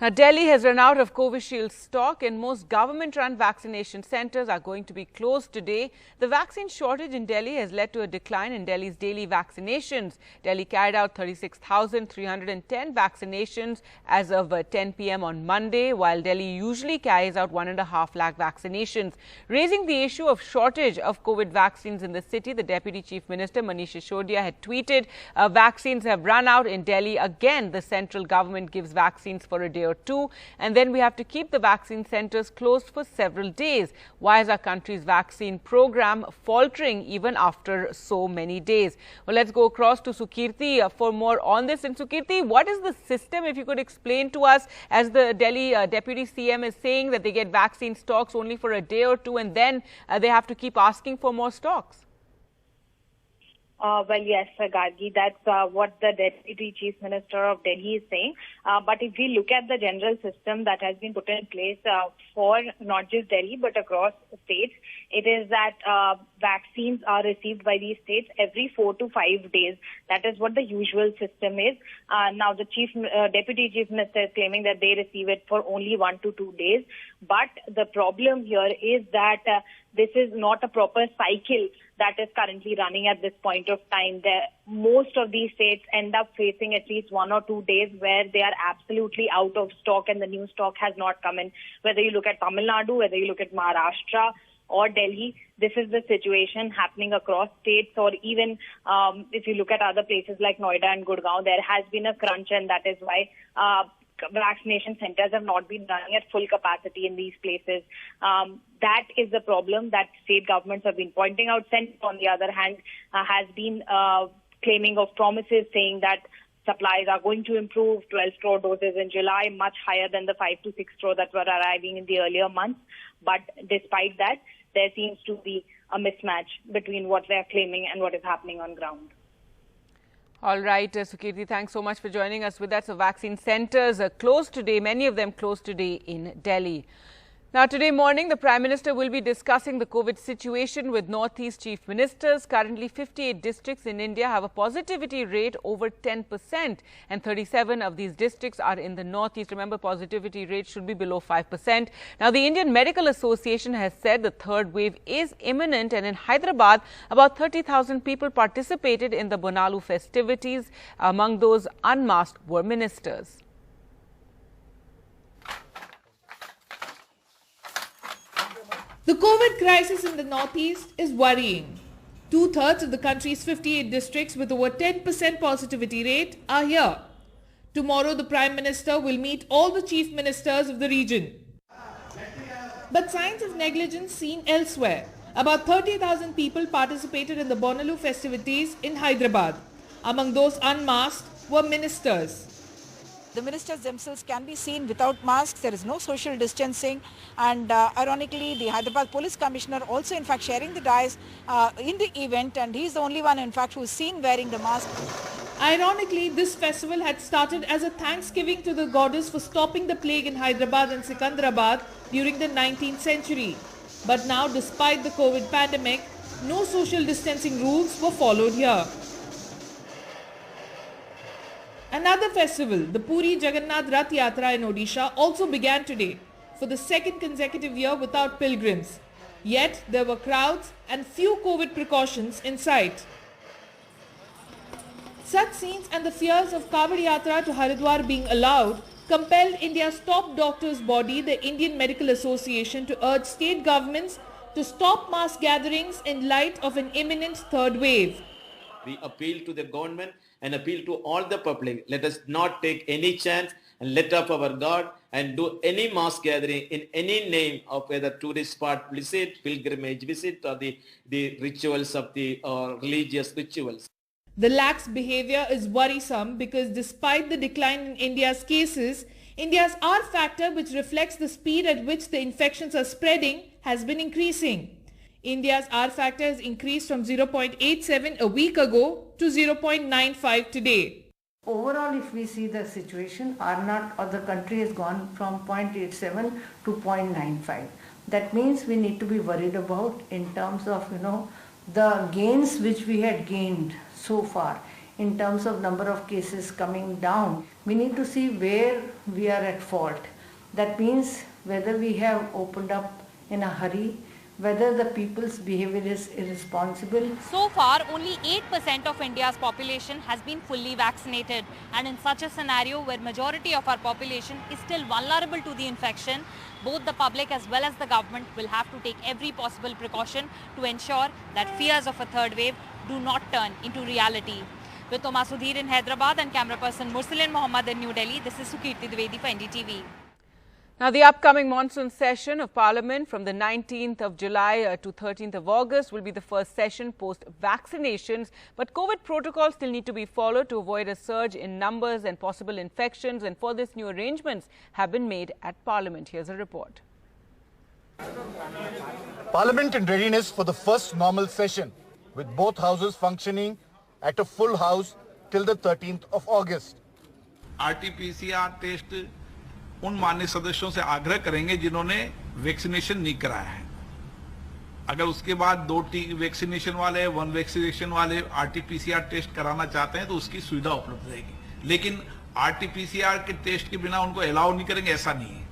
Now, Delhi has run out of Covishield stock and most government-run vaccination centres are going to be closed today. The vaccine shortage in Delhi has led to a decline in Delhi's daily vaccinations. Delhi carried out 36,310 vaccinations as of 10 p.m. on Monday, while Delhi usually carries out 1.5 lakh vaccinations. Raising the issue of shortage of COVID vaccines in the city, the Deputy Chief Minister Manish Sisodia had tweeted, vaccines have run out in Delhi. Again, the central government gives vaccines for a day or two, and then we have to keep the vaccine centres closed for several days. Why is our country's vaccine program faltering even after so many days? Well, let's go across to Sukirti for more on this. And Sukirti, what is the system, if you could explain to us, as the Delhi Deputy CM is saying that they get vaccine stocks only for a day or two and then they have to keep asking for more stocks? Well, yes, Gargi, that's what the Deputy Chief Minister of Delhi is saying. But if we look at the general system that has been put in place for not just Delhi but across states, it is that vaccines are received by these states every 4 to 5 days. That is what the usual system is. Now, the Deputy Chief Minister is claiming that they receive it for only 1 to 2 days. But the problem here is that this is not a proper cycle that is currently running at this point of time. Most of these states end up facing at least 1 or 2 days where they are absolutely out of stock and the new stock has not come in. Whether you look at Tamil Nadu, whether you look at Maharashtra or Delhi, this is the situation happening across states, or even if you look at other places like Noida and Gurgaon, there has been a crunch, and that is why vaccination centers have not been running at full capacity in these places. That is the problem that state governments have been pointing out. Centre, on the other hand, has been claiming of promises, saying that supplies are going to improve, 12 crore doses in July, much higher than the 5 to 6 crore that were arriving in the earlier months. But despite that, there seems to be a mismatch between what they are claiming and what is happening on ground. All right, Sukirti, thanks so much for joining us with that. So, vaccine centres are closed today, many of them closed today in Delhi. Now, today morning, the Prime Minister will be discussing the COVID situation with Northeast Chief Ministers. Currently, 58 districts in India have a positivity rate over 10%, and 37 of these districts are in the Northeast. Remember, positivity rate should be below 5%. Now, the Indian Medical Association has said the third wave is imminent, and in Hyderabad, about 30,000 people participated in the Bonalu festivities. Among those unmasked were ministers. The COVID crisis in the Northeast is worrying. 2/3 of the country's 58 districts with over 10% positivity rate are here. Tomorrow, the Prime Minister will meet all the chief ministers of the region. But signs of negligence seen elsewhere. About 30,000 people participated in the Bonalu festivities in Hyderabad. Among those unmasked were ministers. The ministers themselves can be seen without masks. There is no social distancing, and ironically, the Hyderabad Police Commissioner also in fact sharing the dais in the event, and he is the only one in fact who is seen wearing the mask. Ironically, this festival had started as a thanksgiving to the goddess for stopping the plague in Hyderabad and Sikandrabad during the 19th century. But now, despite the COVID pandemic, no social distancing rules were followed here. Another festival, the Puri Jagannath Rath Yatra in Odisha, also began today for the second consecutive year without pilgrims. Yet there were crowds and few COVID precautions in sight. Such scenes and the fears of Kavod Yatra to Haridwar being allowed compelled India's top doctors' body, the Indian Medical Association, to urge state governments to stop mass gatherings in light of an imminent third wave. We appeal to the government and appeal to all the public. Let us not take any chance and let up our guard and do any mass gathering in any name of whether tourist spot visit, pilgrimage visit, or the rituals of the religious rituals. The lax behavior is worrisome because despite the decline in India's cases, India's R factor, which reflects the speed at which the infections are spreading, has been increasing. India's R factor has increased from 0.87 a week ago to 0.95 today. Overall, if we see the situation, R0 of the country has gone from 0.87 to 0.95. That means we need to be worried about in terms of, the gains which we had gained so far in terms of number of cases coming down. We need to see where we are at fault. That means whether we have opened up in a hurry, whether the people's behavior is irresponsible. So far, only 8% of India's population has been fully vaccinated, and in such a scenario where majority of our population is still vulnerable to the infection, both the public as well as the government will have to take every possible precaution to ensure that fears of a third wave do not turn into reality. With Oma Sudhir in Hyderabad and camera person Mursalin Mohammad in New Delhi, this is Sukirti Dwivedi for NDTV. Now, the upcoming monsoon session of Parliament from the 19th of July to 13th of August will be the first session post-vaccinations. But COVID protocols still need to be followed to avoid a surge in numbers and possible infections. And for this, new arrangements have been made at Parliament. Here's a report. Parliament in readiness for the first normal session, with both houses functioning at a full house till the 13th of August. RT-PCR test उन मान्य सदस्यों से आग्रह करेंगे जिन्होंने vaccination नहीं कराया है। अगर उसके बाद 2 वैक्सीनेशन वाले 1 वैक्सीनेशन वाले RT-PCR टेस्ट कराना चाहते हैं तो उसकी सुविधा उपलब्ध रहेगी, लेकिन RT-PCR के टेस्ट के बिना उनको अलाउ नहीं करेंगे, ऐसा नहीं है।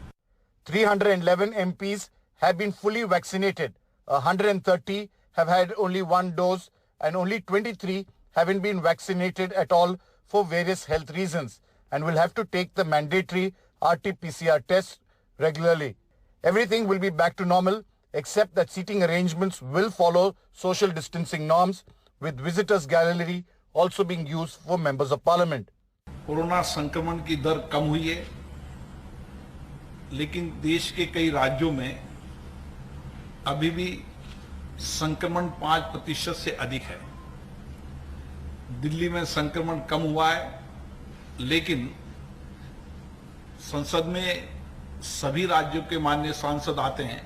311 MPs have been fully vaccinated. 130 have had only 1 dose and only 23 haven't been vaccinated at all for various health reasons and will have to take the mandatory RT-PCR test regularly. Everything will be back to normal except that seating arrangements will follow social distancing norms, with visitors gallery also being used for members of parliament. Corona संक्रमण की दर कम हुई है, लेकिन देश के कई राज्यों में अभी भी संक्रमण 5% से अधिक है। दिल्ली में संक्रमण कम हुआ है, लेकिन संसद में सभी राज्यों के माननीय सांसद आते हैं,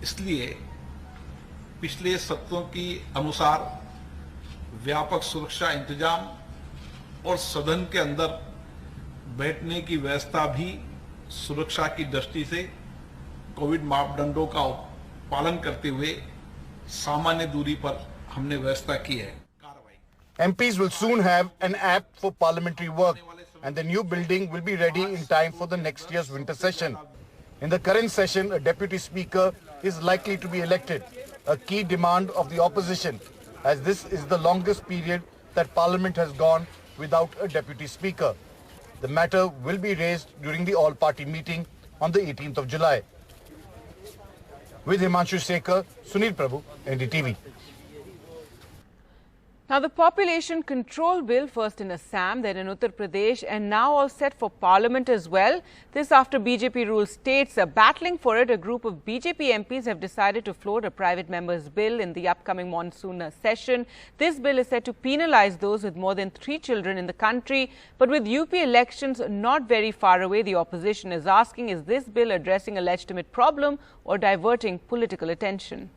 इसलिए पिछले सत्रों की अनुसार व्यापक सुरक्षा इंतजाम और सदन के अंदर बैठने की व्यवस्था भी सुरक्षा की दृष्टि से कोविड मापदंडों का पालन करते हुए सामान्य दूरी पर हमने व्यवस्था की है। MPs will soon have an app for parliamentary work, and the new building will be ready in time for the next year's winter session. In the current session, a deputy speaker is likely to be elected, a key demand of the opposition, as this is the longest period that Parliament has gone without a deputy speaker. The matter will be raised during the all-party meeting on the 18th of July. With Himanshu Sekhar, Sunil Prabhu, NDTV. Now, the population control bill, first in Assam, then in Uttar Pradesh, and now all set for Parliament as well. This after BJP ruled states are battling for it. A group of BJP MPs have decided to float a private member's bill in the upcoming monsoon session. This bill is set to penalize those with more than 3 children in the country. But with UP elections not very far away, the opposition is asking, is this bill addressing a legitimate problem or diverting political attention?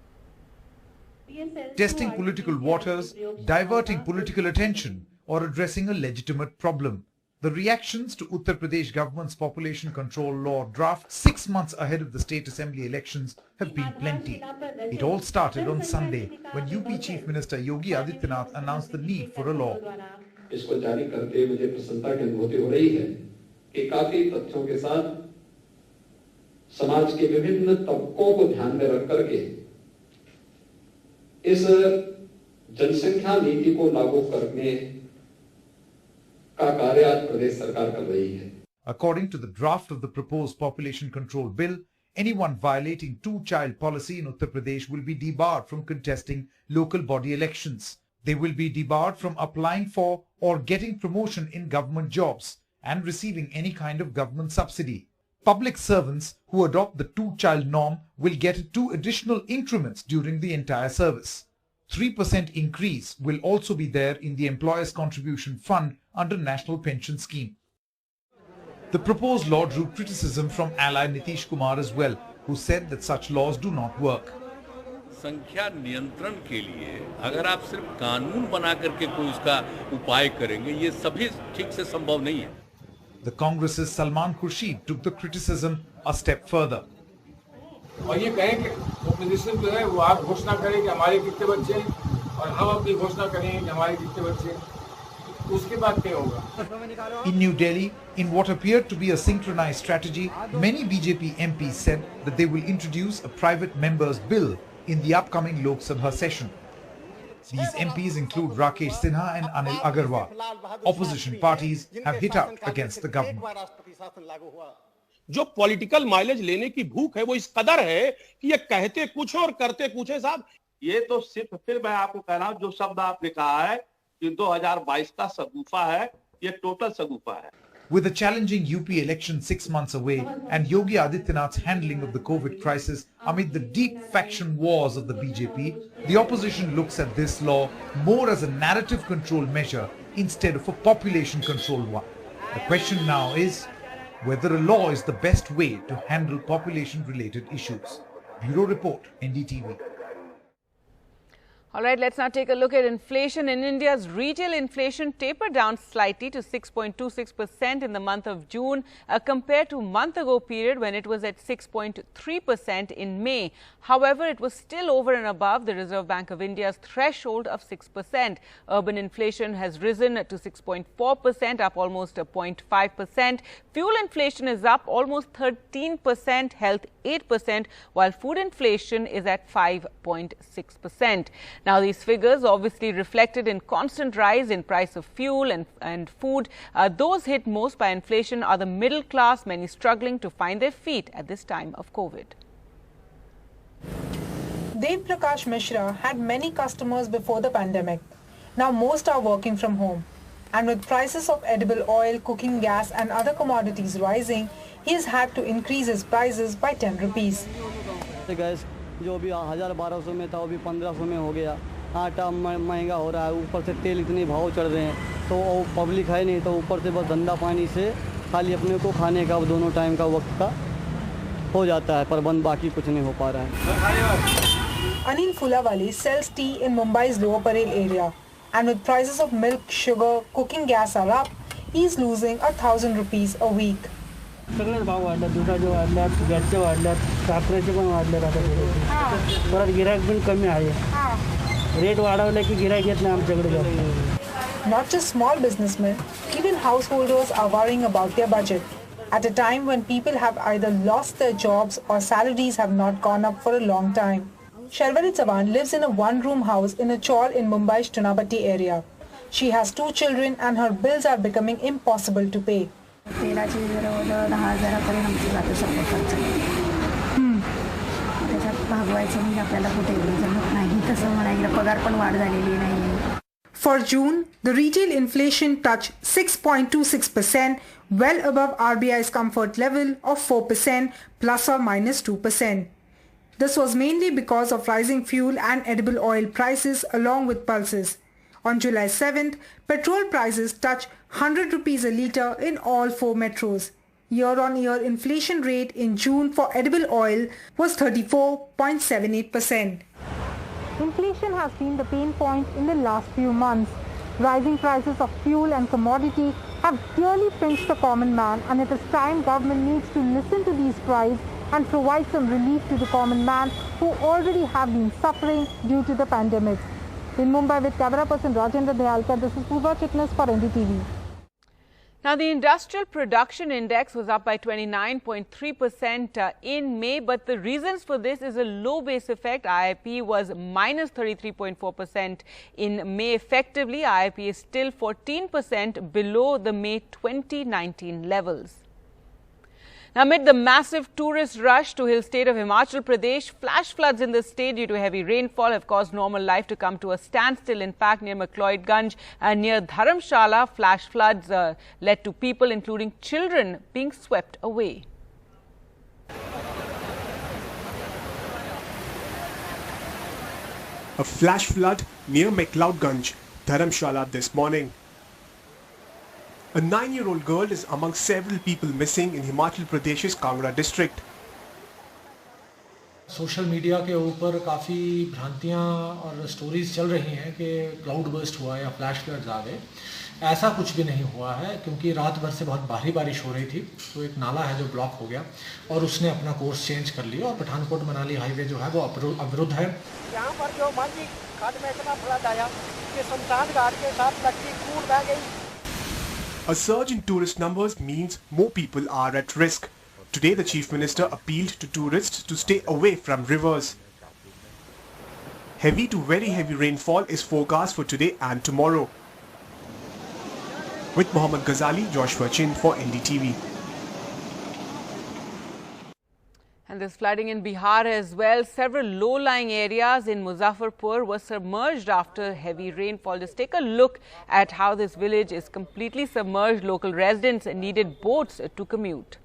Testing political waters, diverting political attention, or addressing a legitimate problem. The reactions to Uttar Pradesh government's population control law draft 6 months ahead of the state assembly elections have been plenty. It all started on Sunday when UP Chief Minister Yogi Adityanath announced the need for a law. इसको जारी करते मुझे प्रसन्नता की अनुभूति हो रही है कि काफी तथ्यों के साथ समाज के विभिन्न तबकों को ध्यान में रख करके इस जनसंख्या नीति को लागू करने का कार्य आज प्रदेश सरकार कर रही है। According to the draft of the proposed population control bill, anyone violating 2-child policy in Uttar Pradesh will be debarred from contesting local body elections. They will be debarred from applying for or getting promotion in government jobs and receiving any kind of government subsidy. Public servants who adopt the 2-child norm will get 2 additional increments during the entire service. 3% increase will also be there in the Employers' Contribution Fund under National Pension Scheme. The proposed law drew criticism from ally Nitish Kumar as well, who said that such laws do not work. संख्या नियंत्रण के लिए अगर आप सिर्फ कानून बना करके कोई उसका उपाय करेंगे, ये सभी ठीक से संभव नहीं है। The Congress's Salman Khurshid took the criticism a step further. और ये कहें कि ओपोजिशन जो है वो आप घोषणा करें कि हमारे कितने बच्चे हैं और हम अपनी घोषणा करें कि हमारे कितने बच्चे हैं। उसके बाद क्या होगा? In New Delhi, in what appeared to be a synchronized strategy, many BJP MPs said that they will introduce a private members bill in the upcoming Lok Sabha session. These MPs include Rakesh Sinha and Anil Agarwal. Opposition parties have hit out against the government. जो political mileage लेने की भूख है वो इस कदर है कि ये कहते कुछ और करते कुछ है साहब। ये तो सिर्फ फिर मैं आपको कह रहा हूं जो शब्द आपने कहा है कि 2022 का सगुफा है, ये टोटल सगुफा है। With the challenging UP election 6 months away and Yogi Adityanath's handling of the COVID crisis amid the deep faction wars of the BJP, the opposition looks at this law more as a narrative control measure instead of a population control one. The question now is whether a law is the best way to handle population-related issues. Bureau Report, NDTV. All right, let's now take a look at inflation. In India's retail inflation tapered down slightly to 6.26% in the month of June compared to a month ago period when it was at 6.3% in May. However, it was still over and above the Reserve Bank of India's threshold of 6%. Urban inflation has risen to 6.4%, up almost 0.5%. Fuel inflation is up almost 13%, health 8%, while food inflation is at 5.6%. Now, these figures obviously reflected in constant rise in price of fuel and food. Those hit most by inflation are the middle class, many struggling to find their feet at this time of COVID. Dev Prakash Mishra had many customers before the pandemic. Now most are working from home. And with prices of edible oil, cooking gas and other commodities rising, he has had to increase his prices by 10 rupees. जो भी 1000-1200 में था वो भी 1500 में हो गया। आटा महंगा हो रहा है, ऊपर से तेल इतने भाव चढ़ रहे हैं, तो पब्लिक है नहीं, तो ऊपर से बस धंधा पानी से खाली अपने को खाने का दोनों टाइम का वक्त का हो जाता है, प्रबंध बाकी कुछ नहीं हो पा रहा है। Anil Fulawali sells tea in Mumbai's Lower Parel area, and with prices of milk, sugar, cooking gas are up, he is losing 1000 rupees a week. सगळेच भाव वाढले, दुधाचे वाढल्यात, गॅसचे वाढल्यात, साखरेचे पण वाढले आता परत गिराईक पण कमी आहे, रेट वाढवले की गिराईक येत नाही आमच्याकडे जास्त. Not just small businessmen, even householders are worrying about their budget at a time when people have either lost their jobs or salaries have not gone up for a long time. Sharvali Chavan lives in a one-room house in a chawl in Mumbai's Chunabati area. She has 2 children and her bills are becoming impossible to pay. तेलाची जवळजवळ 10,000पर्यंत आमची जाते सगळं खर्च. त्याच्यात भागवायचं म्हणजे आपल्याला कुठे जमत नाही, तसं म्हणायला पगार पण वाढ झालेली नाही. For June, the retail inflation touched 6.26%, well above RBI's comfort level of 4% plus or minus 2%. This was mainly because of rising fuel and edible oil prices along with pulses. On July 7th, petrol prices touched 100 rupees a litre in all 4 metros. Year-on-year inflation rate in June for edible oil was 34.78%. Inflation has been the pain point in the last few months. Rising prices of fuel and commodity have clearly pinched the common man, and it is time government needs to listen to these cries and provide some relief to the common man who already have been suffering due to the pandemic. In Mumbai with camera person Rajendra Dehalkar, this is Purva Chitnis for NDTV. Now, the industrial production index was up by 29.3% in May, but the reasons for this is a low base effect. IIP was minus 33.4% in May. Effectively, IIP is still 14% below the May 2019 levels. Now, amid the massive tourist rush to hill state of Himachal Pradesh, flash floods in the state due to heavy rainfall have caused normal life to come to a standstill. In fact, near McLeodganj and near Dharamshala, flash floods led to people, including children, being swept away. A flash flood near McLeodganj, Dharamshala this morning. A 9-year-old girl is among several people missing in Himachal Pradesh's Kangra district. Social media के ऊपर काफ़ी भ्रांतियाँ और stories चल रही हैं कि cloud burst हुआ या फ्लैश फ्लड्स आ गए, ऐसा कुछ भी नहीं हुआ है, क्योंकि रात भर से बहुत भारी बारिश हो रही थी, तो एक नाला है जो ब्लॉक हो गया और उसने अपना कोर्स चेंज कर लिया और पठानकोट मनाली हाईवे जो है वो अवरुद्ध है। यहाँ पर जो मांझी घाट में इतना फ्लड आया कि शमशान घाट के साथ लगती कूड़ बह गई। A surge in tourist numbers means more people are at risk. Today the Chief Minister appealed to tourists to stay away from rivers. Heavy to very heavy rainfall is forecast for today and tomorrow. With Mohammad Ghazali, Joshua Chin for NDTV. And there's flooding in Bihar as well. Several low-lying areas in Muzaffarpur were submerged after heavy rainfall. Just take a look at how this village is completely submerged. Local residents needed boats to commute.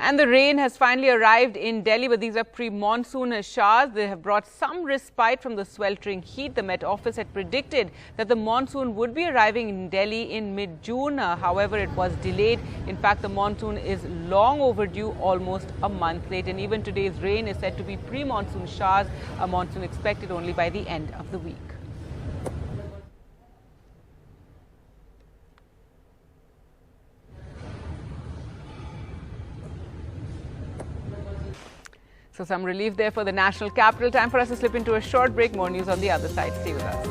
And the rain has finally arrived in Delhi, but these are pre-monsoon showers. They have brought some respite from the sweltering heat. The Met Office had predicted that the monsoon would be arriving in Delhi in mid-June. However, it was delayed. In fact, the monsoon is long overdue, almost a month late. And even today's rain is said to be pre-monsoon showers, a monsoon expected only by the end of the week. So some relief there for the national capital. Time for us to slip into a short break. More news on the other side. Stay with us.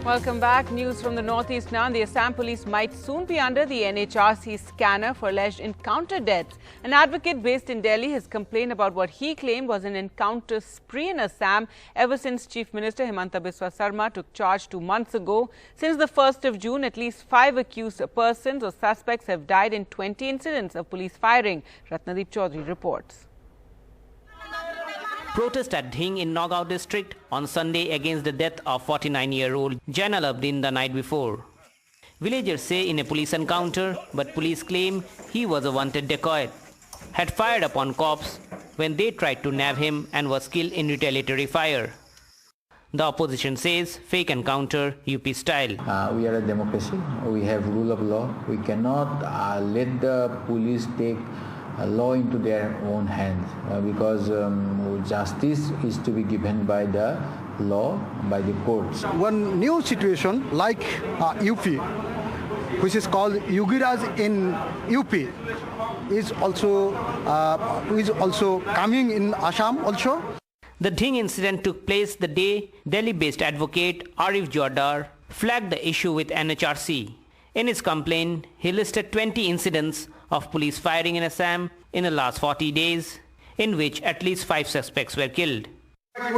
Welcome back. News from the northeast now. The Assam police might soon be under the NHRC scanner for alleged encounter deaths. An advocate based in Delhi has complained about what he claimed was an encounter spree in Assam ever since Chief Minister Himanta Biswa Sarma took charge 2 months ago. Since the 1st of June, at least 5 accused persons or suspects have died in 20 incidents of police firing. Ratnadeep Chaudhary reports. Protest at Dhing in Nagaon district on Sunday against the death of 49-year-old Jainal Abdin the night before. Villagers say in a police encounter, but police claim he was a wanted dacoit, had fired upon cops when they tried to nab him and was killed in retaliatory fire. The opposition says fake encounter UP style. We are a democracy. We have rule of law. We cannot let the police take law into their own hands because justice is to be given by the law, by the courts. One new situation like UP, which is called Yugiraj in UP, is also coming in Assam also. The Dhing incident took place the day Delhi-based advocate Arif Jordar flagged the issue with NHRC. In his complaint, he listed 20 incidents of police firing in Assam in the last 40 days, in which at least 5 suspects were killed. That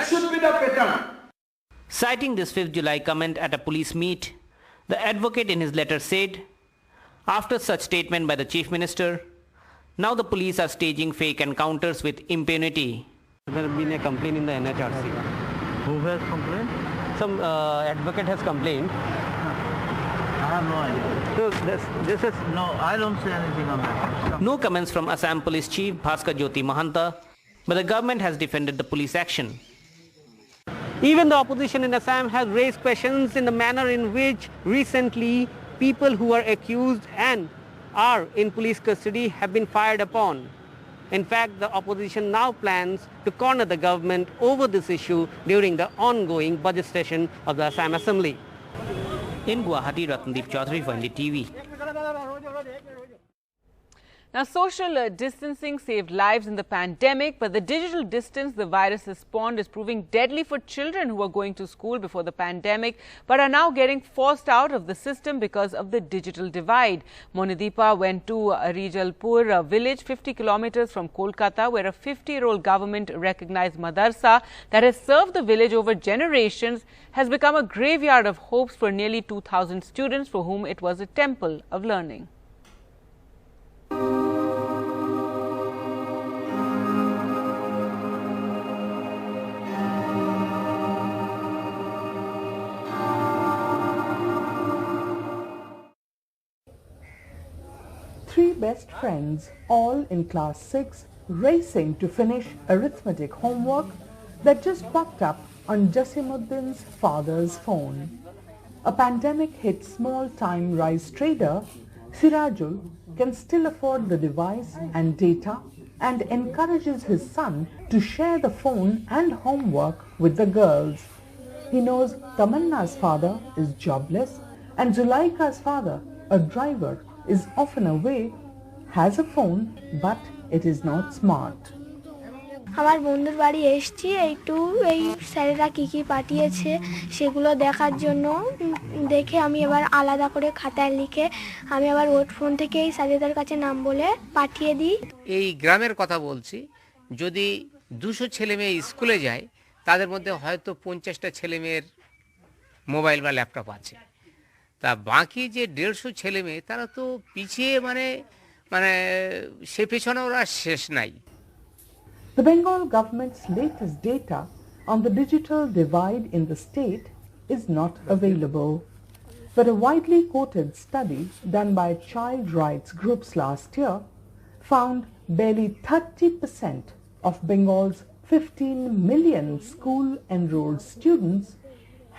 should be the pattern. Citing this 5th July comment at a police meet, the advocate in his letter said, after such statement by the Chief Minister, now the police are staging fake encounters with impunity. There has been a complaint in the NHRC. Who has complained? Some advocate has complained. I have no idea. So this is... No, I don't say anything on that. No comments from Assam Police Chief Bhaskar Jyoti Mahanta, but the government has defended the police action. Even the opposition in Assam has raised questions in the manner in which recently people who are accused and are in police custody have been fired upon. In fact, the opposition now plans to corner the government over this issue during the ongoing budget session of the Assam Assembly. In Guwahati, Ratnadeep Chaudhary for NDTV. Now, social distancing saved lives in the pandemic, but the digital distance the virus has spawned is proving deadly for children who were going to school before the pandemic, but are now getting forced out of the system because of the digital divide. Monideepa went to Rijalpur village, 50 kilometers from Kolkata, where a 50-year-old government-recognized madarsa that has served the village over generations has become a graveyard of hopes for nearly 2,000 students for whom it was a temple of learning. Three best friends, all in class 6, racing to finish arithmetic homework that just popped up on Jasimuddin's father's phone. A pandemic-hit small-time rice trader, Sirajul can still afford the device and data and encourages his son to share the phone and homework with the girls. He knows Tamanna's father is jobless and Zulaika's father, a driver, is often away, has a phone but it is not smart. আমার বন্ধুর বাড়ি এসেছি একটু এই স্যারেরা কি কি পাঠিয়েছে সেগুলো দেখার জন্য দেখে আমি এবার আলাদা করে খাতায় লিখে আমি আবার ওর ফোন থেকে এই স্যারেদের কাছে নাম বলে পাঠিয়ে দিই। এই গ্রামের কথা বলছি, যদি 200 ছেলে মেয়ে স্কুলে যায় তাদের মধ্যে হয়তো 50টা ছেলে মেয়ের মোবাইল বা ল্যাপটপ আছে, তা বাকি যে 150 ছেলে মেয়ে তারা তো পিছিয়ে মানে সে পেছনে ওরা শেষ নাই। The Bengal government's latest data on the digital divide in the state is not available. But a widely quoted study done by child rights groups last year found barely 30% of Bengal's 15 million school-enrolled students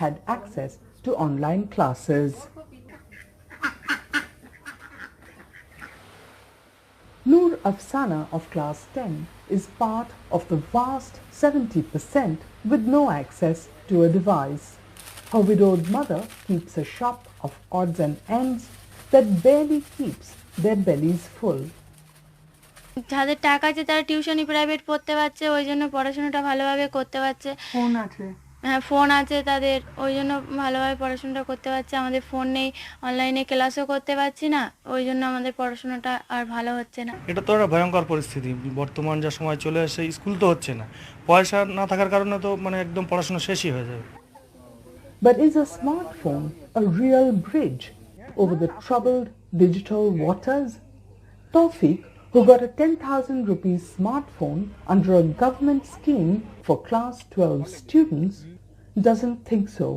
had access to online classes. Noor Afsana of class 10 is part of the vast 70% with no access to a device. Her widowed mother keeps a shop of odds and ends that barely keeps their bellies full. যাদের টাকা আছে তারা টিউশনি private পড়তে পারছে, ওই জন্য পড়াশোনাটা ভালোভাবে করতে পারছে। ফোন আছে, হ্যাঁ ফোন আছে তাদের, ওই জন্য ভালোভাবে পড়াশোনাটা করতে পারছে। আমাদের ফোন নেই, অনলাইনে ক্লাসও করতে পারছি না, ওই জন্য আমাদের পড়াশোনাটা আর ভালো হচ্ছে না। এটা তো একটা ভয়ঙ্কর পরিস্থিতি। বর্তমান যা সময় চলে আসে, স্কুল তো হচ্ছে না, পয়সা না থাকার কারণে তো মানে একদম পড়াশোনা শেষই হয়ে যাবে। But is a smartphone a real bridge over the troubled digital waters? Tawfiq, who got a 10,000 rupees smartphone under a government scheme for class 12 students, doesn't think so.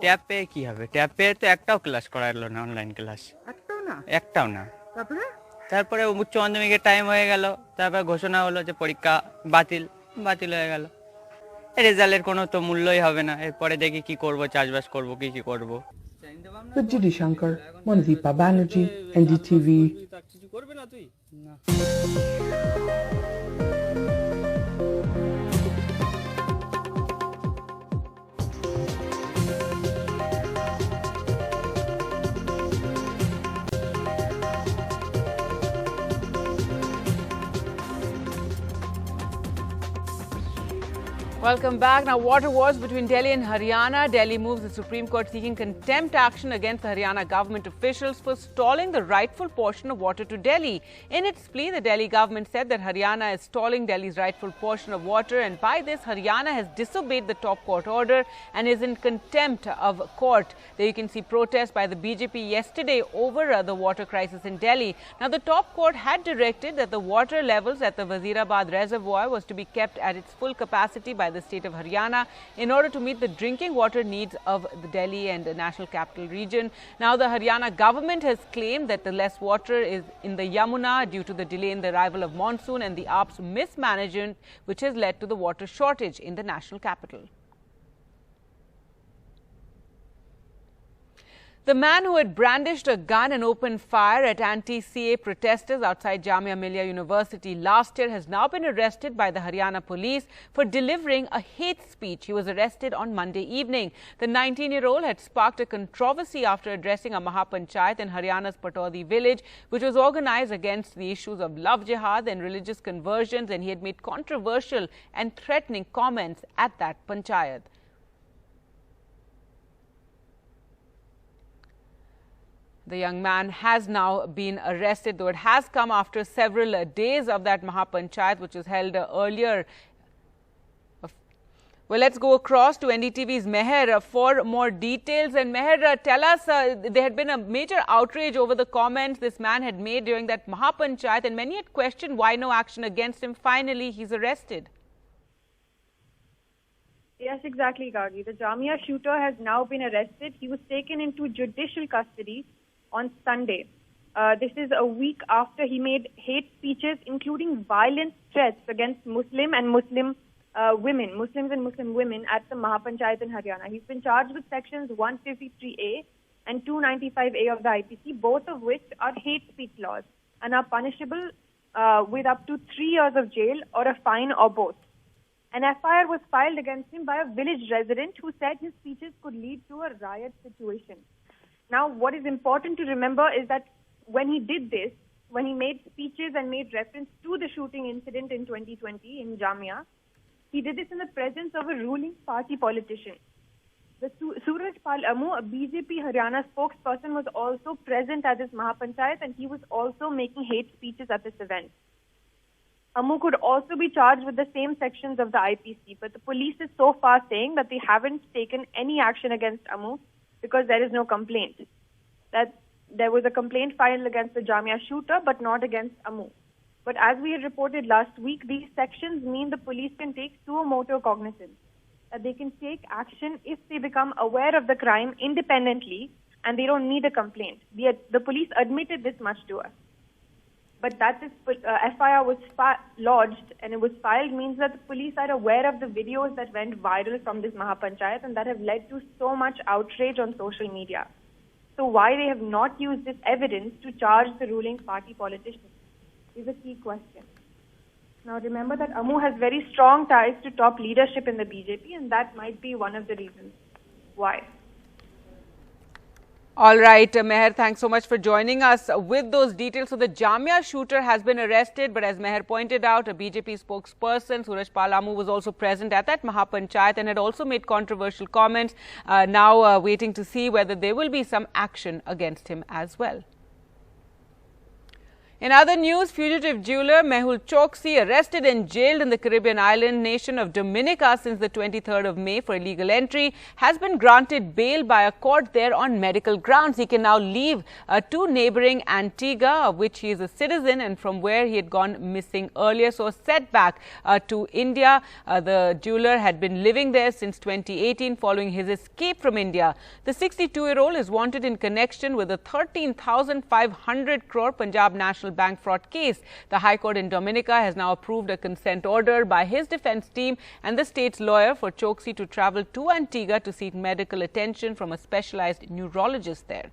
Tab পেয়ে কি হবে? ট্যাব পেয়ে তো একটাও ক্লাস করাইলো না, online class একটাও না। তারপরে উচ্চ মাধ্যমিকের টাইম হয়ে গেল, তারপর ঘোষণা হলো যে পরীক্ষা বাতিল হয়ে গেল। রেজাল্টের কোনো তো মূল্যই হবে না। এরপরে দেখি কি করব, চাষবাস করব কি করব। With Judy Shankar, Monadeepa Banerjee, NDTV. Welcome back. Now, water wars between Delhi and Haryana. Delhi moves the Supreme Court seeking contempt action against the Haryana government officials for stalling the rightful portion of water to Delhi. In its plea, the Delhi government said that Haryana is stalling Delhi's rightful portion of water, and by this, Haryana has disobeyed the top court order and is in contempt of court. There you can see protests by the BJP yesterday over the water crisis in Delhi. Now, the top court had directed that the water levels at the Wazirabad reservoir was to be kept at its full capacity by the state of Haryana in order to meet the drinking water needs of the Delhi and the National Capital Region. Now, the Haryana government has claimed that the less water is in the Yamuna due to the delay in the arrival of monsoon and the AAP's mismanagement, which has led to the water shortage in the national capital. The man who had brandished a gun and opened fire at anti-CA protesters outside Jamia Millia University last year has now been arrested by the Haryana police for delivering a hate speech. He was arrested on Monday evening. The 19-year-old had sparked a controversy after addressing a Mahapanchayat in Haryana's Pataudi village, which was organized against the issues of love jihad and religious conversions, and he had made controversial and threatening comments at that panchayat. The young man has now been arrested, though it has come after several days of that Mahapanchayat, which was held earlier. Well, let's go across to NDTV's Meher for more details. And Meher, tell us, there had been a major outrage over the comments this man had made during that Mahapanchayat, and many had questioned why no action against him. Finally, he's arrested. Yes, exactly, Gargi. The Jamia shooter has now been arrested. He was taken into judicial custody on Sunday. This is a week after he made hate speeches, including violent threats against Muslims and Muslim women at the Mahapanchayat in Haryana. He's been charged with sections 153A and 295A of the IPC, both of which are hate speech laws and are punishable with up to 3 years of jail or a fine or both. An FIR was filed against him by a village resident who said his speeches could lead to a riot situation. Now, what is important to remember is that when he did this, when he made speeches and made reference to the shooting incident in 2020 in Jamia, he did this in the presence of a ruling party politician. The Suraj Pal Ammu, a BJP Haryana spokesperson, was also present at this Mahapanchayat, and he was also making hate speeches at this event. Ammu could also be charged with the same sections of the IPC, but the police is so far saying that they haven't taken any action against Ammu because there is no complaint. That there was a complaint filed against the Jamia shooter, but not against Ammu. But as we had reported last week, these sections mean the police can take suo motu cognizance, that they can take action if they become aware of the crime independently and they don't need a complaint. The police admitted this much to us. But that this FIR was lodged and it was filed means that the police are aware of the videos that went viral from this Mahapanchayat and that have led to so much outrage on social media. So why they have not used this evidence to charge the ruling party politicians is a key question. Now remember that Ammu has very strong ties to top leadership in the BJP, and that might be one of the reasons why. All right, Meher, thanks so much for joining us with those details. So the Jamia shooter has been arrested, but as Meher pointed out, a BJP spokesperson, Suraj Pal Ammu, was also present at that Mahapanchayat and had also made controversial comments. Now waiting to see whether there will be some action against him as well. In other news, fugitive jeweler Mehul Choksi, arrested and jailed in the Caribbean island nation of Dominica since the 23rd of May for illegal entry, has been granted bail by a court there on medical grounds. He can now leave to neighboring Antigua, of which he is a citizen and from where he had gone missing earlier. So a setback to India. The jeweler had been living there since 2018 following his escape from India. The 62-year-old is wanted in connection with a 13,500 crore Punjab National Bank fraud case. The High Court in Dominica has now approved a consent order by his defense team and the state's lawyer for Choksi to travel to Antigua to seek medical attention from a specialized neurologist there.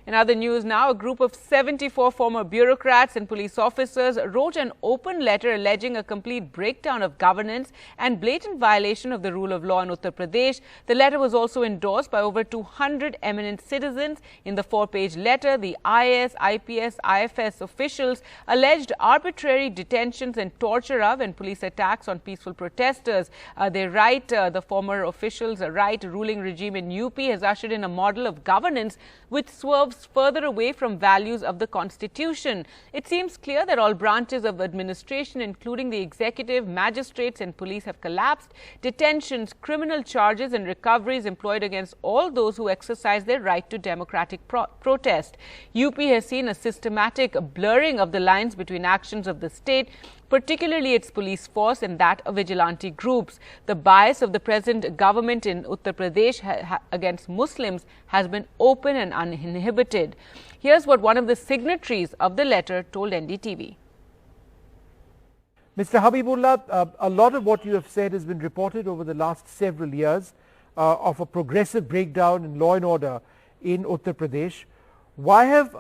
In other news now, a group of 74 former bureaucrats and police officers wrote an open letter alleging a complete breakdown of governance and blatant violation of the rule of law in Uttar Pradesh. The letter was also endorsed by over 200 eminent citizens. In the 4-page letter, the IAS, IPS, IFS officials alleged arbitrary detentions and torture of and police attacks on peaceful protesters. They write, the former officials write, ruling regime in UP has ushered in a model of governance which swerves further away from values of the Constitution. It seems clear that all branches of administration, including the executive, magistrates and police, have collapsed. Detentions, criminal charges and recoveries employed against all those who exercise their right to democratic protest. UP has seen a systematic blurring of the lines between actions of the state, particularly its police force and that of vigilante groups. The bias of the present government in Uttar Pradesh against Muslims has been open and uninhibited. Here's what one of the signatories of the letter told NDTV. Mr. Habibullah, a lot of what you have said has been reported over the last several years of a progressive breakdown in law and order in Uttar Pradesh. Why have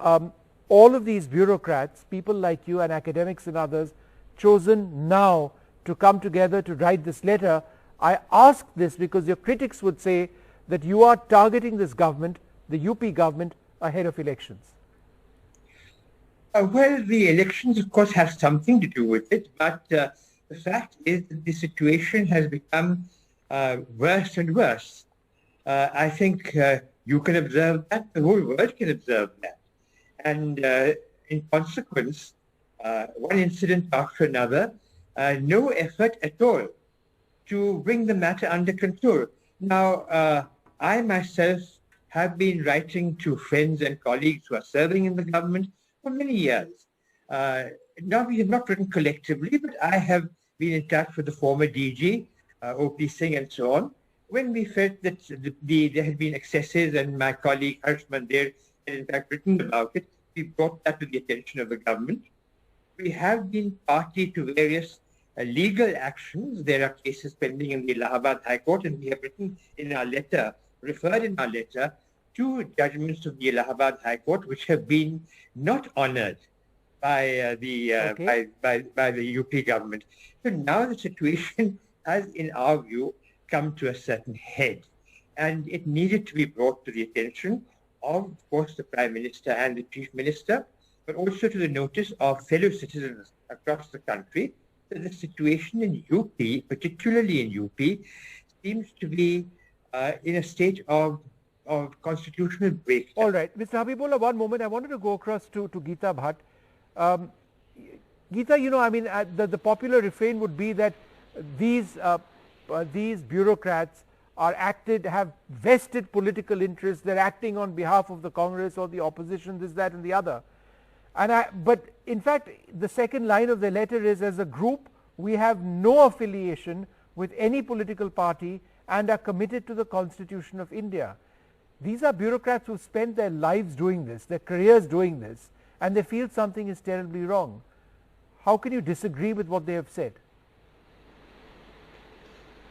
all of these bureaucrats, people like you and academics and others, chosen now to come together to write this letter? I ask this because your critics would say that you are targeting this government, the UP government, ahead of elections. Well, the elections, of course, have something to do with it, but the fact is that the situation has become worse and worse. I think you can observe that, the whole world can observe that. And in consequence, one incident after another, no effort at all to bring the matter under control. Now, I myself have been writing to friends and colleagues who are serving in the government for many years. Now, we have not written collectively, but I have been in touch with the former DG, O.P. Singh and so on, when we felt that there had been excesses, and my colleague Harsh Mandir had in fact written about it, we brought that to the attention of the government. We have been party to various legal actions. There are cases pending in the Allahabad High Court, and we have written in our letter, referred in our letter, to judgments of the Allahabad High Court, which have been not honoured by by the UP government. So now the situation has, in our view, come to a certain head, and it needed to be brought to the attention of course, the Prime Minister and the Chief Minister, but also to the notice of fellow citizens across the country, that the situation in UP, particularly in UP, seems to be in a state of constitutional breakdown. All right. Mr. Habibullah, one moment. I wanted to go across to Geeta Bhatt. Geeta, you know, I mean, the popular refrain would be that these bureaucrats have vested political interests. They're acting on behalf of the Congress or the opposition, this, that and the other. But in fact, the second line of the letter is, as a group, we have no affiliation with any political party and are committed to the Constitution of India. These are bureaucrats who spent their lives doing this, their careers doing this, and they feel something is terribly wrong. How can you disagree with what they have said?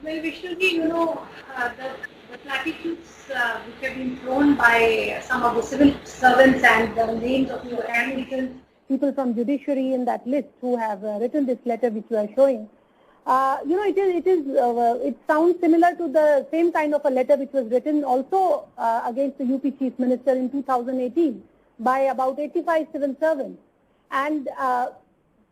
Well, Vishnuji, you know, the platitudes which have been thrown by some of the civil servants and the names of your handwritten people from judiciary in that list who have written this letter which you are showing, you know, it sounds similar to the same kind of a letter which was written also against the UP Chief Minister in 2018 by about 85 civil servants. And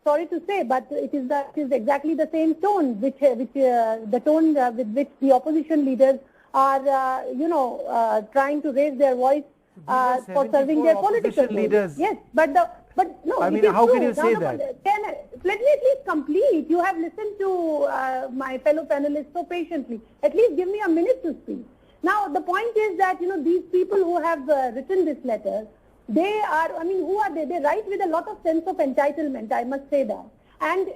sorry to say, but it is exactly the same tone, the tone with which the opposition leaders are, you know, trying to raise their voice for serving their political leaders. Yes, but no. I mean, how can you say that? Let me at least complete. You have listened to my fellow panelists so patiently. At least give me a minute to speak. Now, the point is that, you know, these people who have written this letter, they are, I mean, who are they? They write with a lot of sense of entitlement, I must say that. And,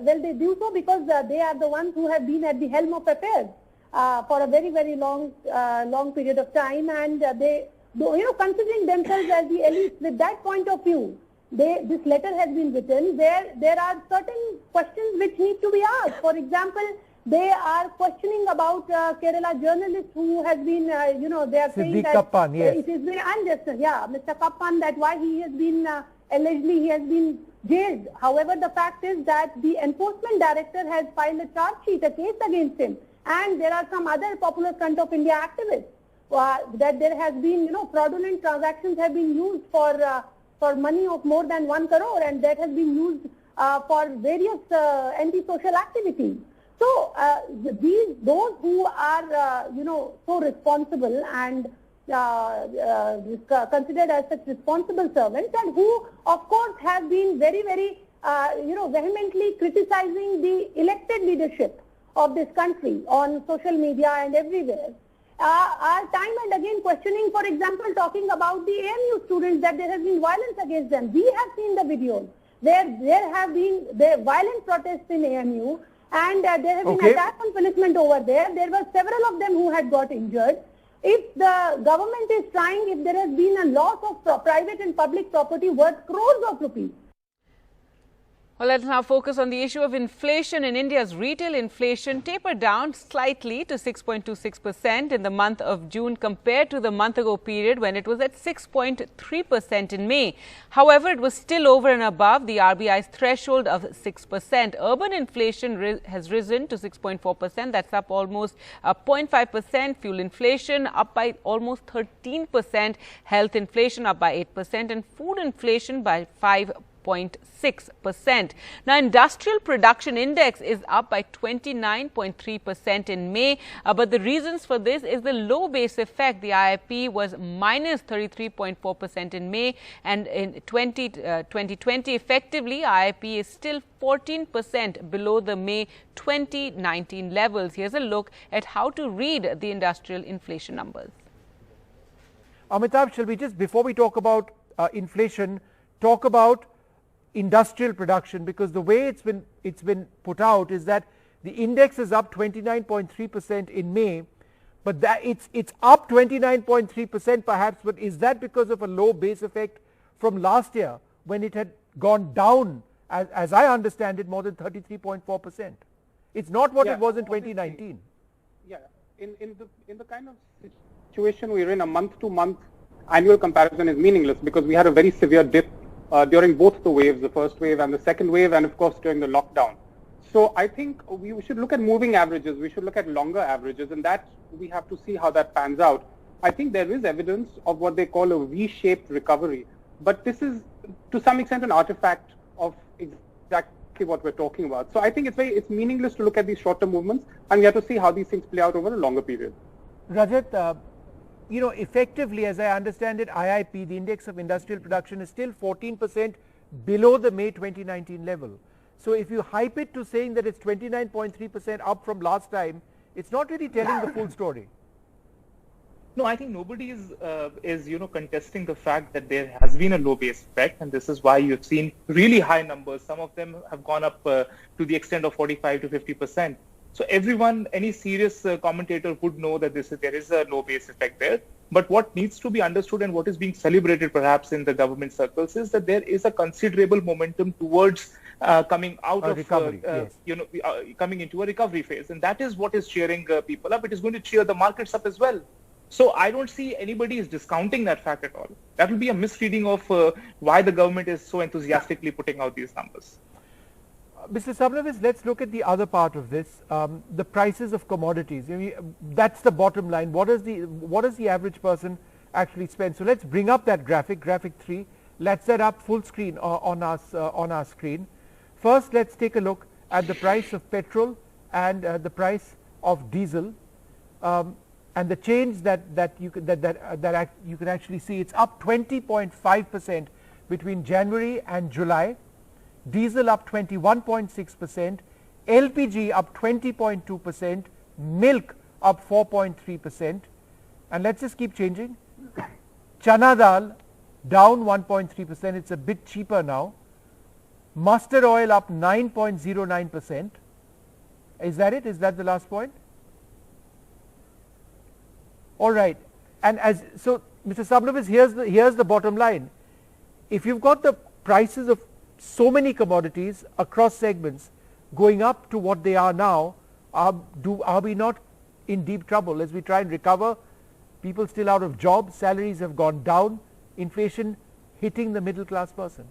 they do so because they are the ones who have been at the helm of affairs for a very, very long period of time. And they, you know, considering themselves as the elite with that point of view, this letter has been written where there are certain questions which need to be asked. For example, they are questioning about Kerala journalist who has been, you know, they are saying that Kappan, yes. It has been unjust. Yeah, Mr. Kappan, that why he has been, allegedly he has been jailed. However, the fact is that the enforcement director has filed a charge sheet, a case against him. And there are some other Popular Front of India activists that there has been, you know, fraudulent transactions have been used for money of more than 1 crore, and that has been used for various anti-social activities. So those who are, you know, so responsible and considered as such responsible servants, and who, of course, have been very, very, you know, vehemently criticizing the elected leadership of this country on social media and everywhere, are time and again questioning, for example, talking about the AMU students, that there has been violence against them. We have seen the videos where there have been violent protests in AMU, and there have been attacks on policemen over there. There were several of them who had got injured. If the government is trying, if there has been a loss of private and public property worth crores of rupees. Well, let's now focus on the issue of inflation. In India's retail inflation tapered down slightly to 6.26% in the month of June compared to the month ago period when it was at 6.3% in May. However, it was still over and above the RBI's threshold of 6%. Urban inflation has risen to 6.4%. That's up almost 0.5%. Fuel inflation up by almost 13%. Health inflation up by 8%. And food inflation by 5.6%. Now, industrial production index is up by 29.3% in May, but the reasons for this is the low base effect. The IIP was minus 33.4% in May, and in 2020 effectively IIP is still 14% below the May 2019 levels. Here's a look at how to read the industrial inflation numbers. Amitabh, shall we just, before we talk about inflation, talk about industrial production, because the way it's been put out is that The index is up 29.3% in May, but that it's up 29.3% perhaps, but is that because of a low base effect from last year when it had gone down, as I understand it, more than 33.4%? It's not what it was in 2019. Yeah, in the kind of situation we're in, a month-to-month annual comparison is meaningless because we had a very severe dip during both the waves, the first wave and the second wave, and of course during the lockdown. So I think we should look at moving averages, we should look at longer averages, and that we have to see how that pans out. I think there is evidence of what they call a V-shaped recovery, but this is to some extent an artifact of exactly what we're talking about. So I think it's meaningless to look at these short-term movements, and we have to see how these things play out over a longer period. Rajat, you know, effectively, as I understand it, IIP, the index of industrial production, is still 14% below the May 2019 level. So if you hype it to saying that it's 29.3% up from last time, it's not really telling the full story. No, I think nobody is contesting the fact that there has been a low base effect, and this is why you've seen really high numbers. Some of them have gone up to the extent of 45 to 50%. So everyone, any serious commentator would know that there is a low base effect there. But what needs to be understood and what is being celebrated perhaps in the government circles is that there is a considerable momentum towards coming out of recovery, coming into a recovery phase, and that is what is cheering people up. It is going to cheer the markets up as well. So I don't see anybody is discounting that fact at all. That will be a misreading of why the government is so enthusiastically putting out these numbers. Mr. Sabnavis, let's look at the other part of this, the prices of commodities. I mean, that's the bottom line. What does the average person actually spend? So let's bring up that graphic 3. Let's set up full screen on our screen. First, let's take a look at the price of petrol and the price of diesel, and the change that you can actually see. It's up 20.5% between January and July. Diesel up 21.6%, LPG up 20.2%, milk up 4.3%, and let's just keep changing. Chana dal down 1.3%, it's a bit cheaper now. Mustard oil up 9.09%. Is that it? Is that the last point? All right. And so, Mr. Sabnavis, here's the bottom line. If you've got the prices of so many commodities across segments going up to what they are now, are we not in deep trouble as we try and recover? People still out of jobs, salaries have gone down, inflation hitting the middle class person.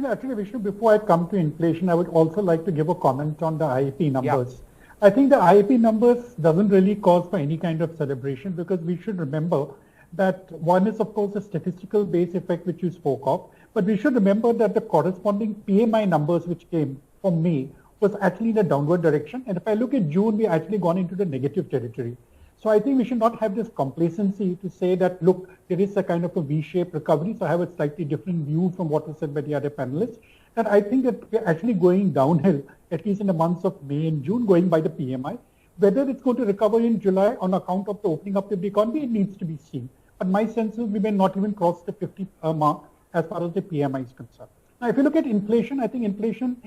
Actually, Vishnu, before I come to inflation, I would also like to give a comment on the IIP numbers. Yeah. I think the IIP numbers doesn't really cause for any kind of celebration, because we should remember that one is, of course, the statistical base effect which you spoke of, but we should remember that the corresponding PMI numbers which came from May was actually in a downward direction, and if I look at June, we actually gone into the negative territory. So I think we should not have this complacency to say that, look, there is a kind of a V-shaped recovery. So I have a slightly different view from what was said by the other panelists. And I think that we're actually going downhill, at least in the months of May and June, going by the PMI. Whether it's going to recover in July on account of the opening up of the economy, it needs to be seen. But my sense is we may not even cross the 50 mark as far as the PMI is concerned. Now, if you look at inflation, I think inflation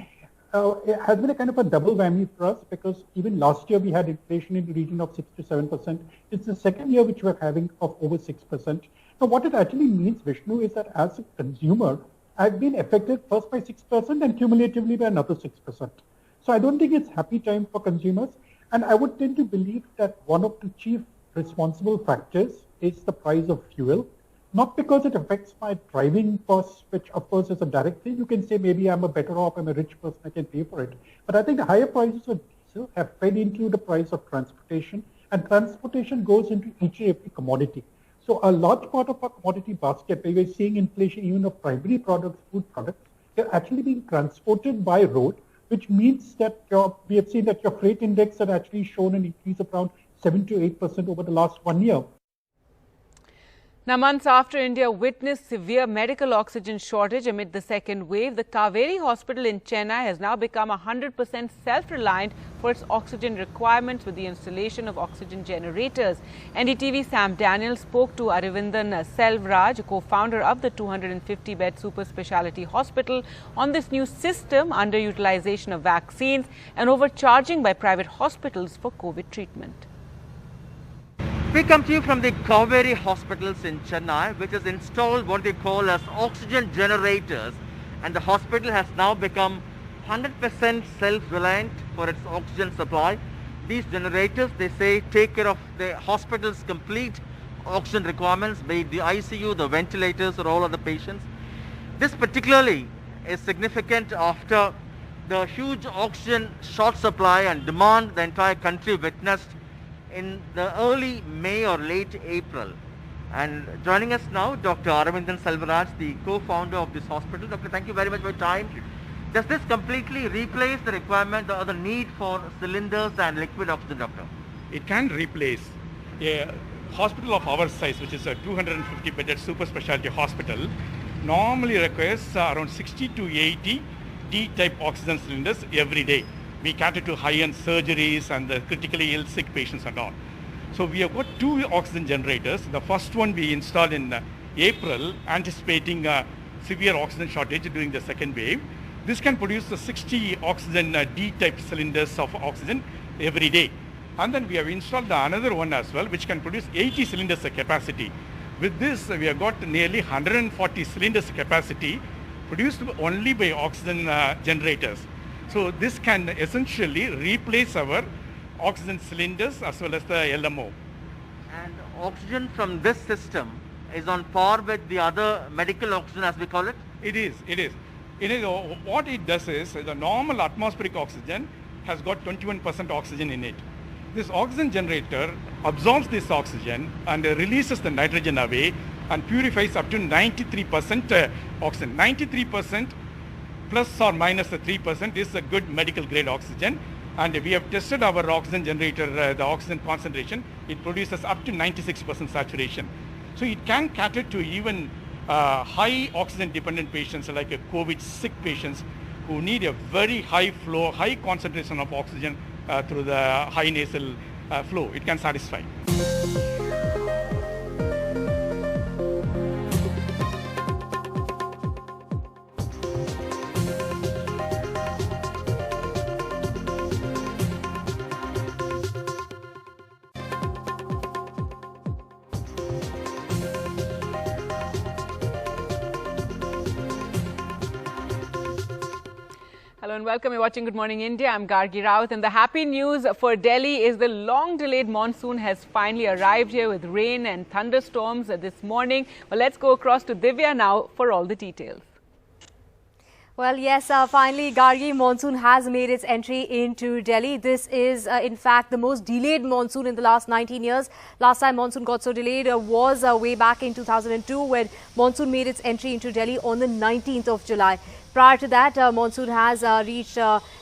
it has been a kind of a double whammy for us, because even last year we had inflation in the region of 6 to 7%. It's the second year which we're having of over 6%. Now, what it actually means, Vishnu, is that as a consumer, I've been affected first by 6% and cumulatively by another 6%. So I don't think it's happy time for consumers. And I would tend to believe that one of the chief responsible factors is the price of fuel. Not because it affects my driving costs, which of course is a direct thing. You can say maybe I'm a better off, I'm a rich person, I can pay for it. But I think the higher prices of diesel have fed into the price of transportation, and transportation goes into each and every commodity. So a large part of our commodity basket, where we're seeing inflation even of primary products, food products, they're actually being transported by road, which means that we have seen that your freight index has actually shown an increase of around 7 to 8% over the last 1 year. Now, months after India witnessed severe medical oxygen shortage amid the second wave, the Kaveri Hospital in Chennai has now become 100% self-reliant for its oxygen requirements with the installation of oxygen generators. NDTV Sam Daniel spoke to Aravindan Selvaraj, co-founder of the 250-bed super speciality hospital, on this new system, underutilization of vaccines and overcharging by private hospitals for COVID treatment. We come to you from the Kaveri Hospitals in Chennai, which has installed what they call as oxygen generators, and the hospital has now become 100% self-reliant for its oxygen supply. These generators, they say, take care of the hospital's complete oxygen requirements, be it the ICU, the ventilators, or all other patients. This particularly is significant after the huge oxygen short supply and demand the entire country witnessed in the early May or late April. And joining us now, Dr. Aravindan Selvaraj, the co-founder of this hospital. Doctor, thank you very much for your time. Does this completely replace the requirement or the need for cylinders and liquid oxygen, doctor? It can replace. A hospital of our size, which is a 250-bedded super specialty hospital, normally requires around 60 to 80 D-type oxygen cylinders every day. We cater to high-end surgeries and the critically ill sick patients and all. So we have got 2 oxygen generators. The first one we installed in April, anticipating a severe oxygen shortage during the second wave. This can produce the 60 oxygen D-type cylinders of oxygen every day. And then we have installed another one as well, which can produce 80 cylinders of capacity. With this, we have got nearly 140 cylinders capacity produced only by oxygen generators. So this can essentially replace our oxygen cylinders as well as the LMO. And oxygen from this system is on par with the other medical oxygen, as we call it? It is. What it does is, the normal atmospheric oxygen has got 21% oxygen in it. This oxygen generator absorbs this oxygen and releases the nitrogen away and purifies up to 93% oxygen. 93% plus or minus the 3% is a good medical grade oxygen, and we have tested our oxygen generator, the oxygen concentration. It produces up to 96% saturation. So it can cater to even high oxygen dependent patients like COVID sick patients who need a very high flow, high concentration of oxygen through the high nasal flow. It can satisfy. Hello and welcome. You're watching Good Morning India. I'm Gargi Rawat, and the happy news for Delhi is the long-delayed monsoon has finally arrived here with rain and thunderstorms this morning. Well, let's go across to Divya now for all the details. Well, yes, finally, Gargi, monsoon has made its entry into Delhi. This is, in fact, the most delayed monsoon in the last 19 years. Last time monsoon got so delayed was way back in 2002, when monsoon made its entry into Delhi on the 19th of July. Prior to that, monsoon has reached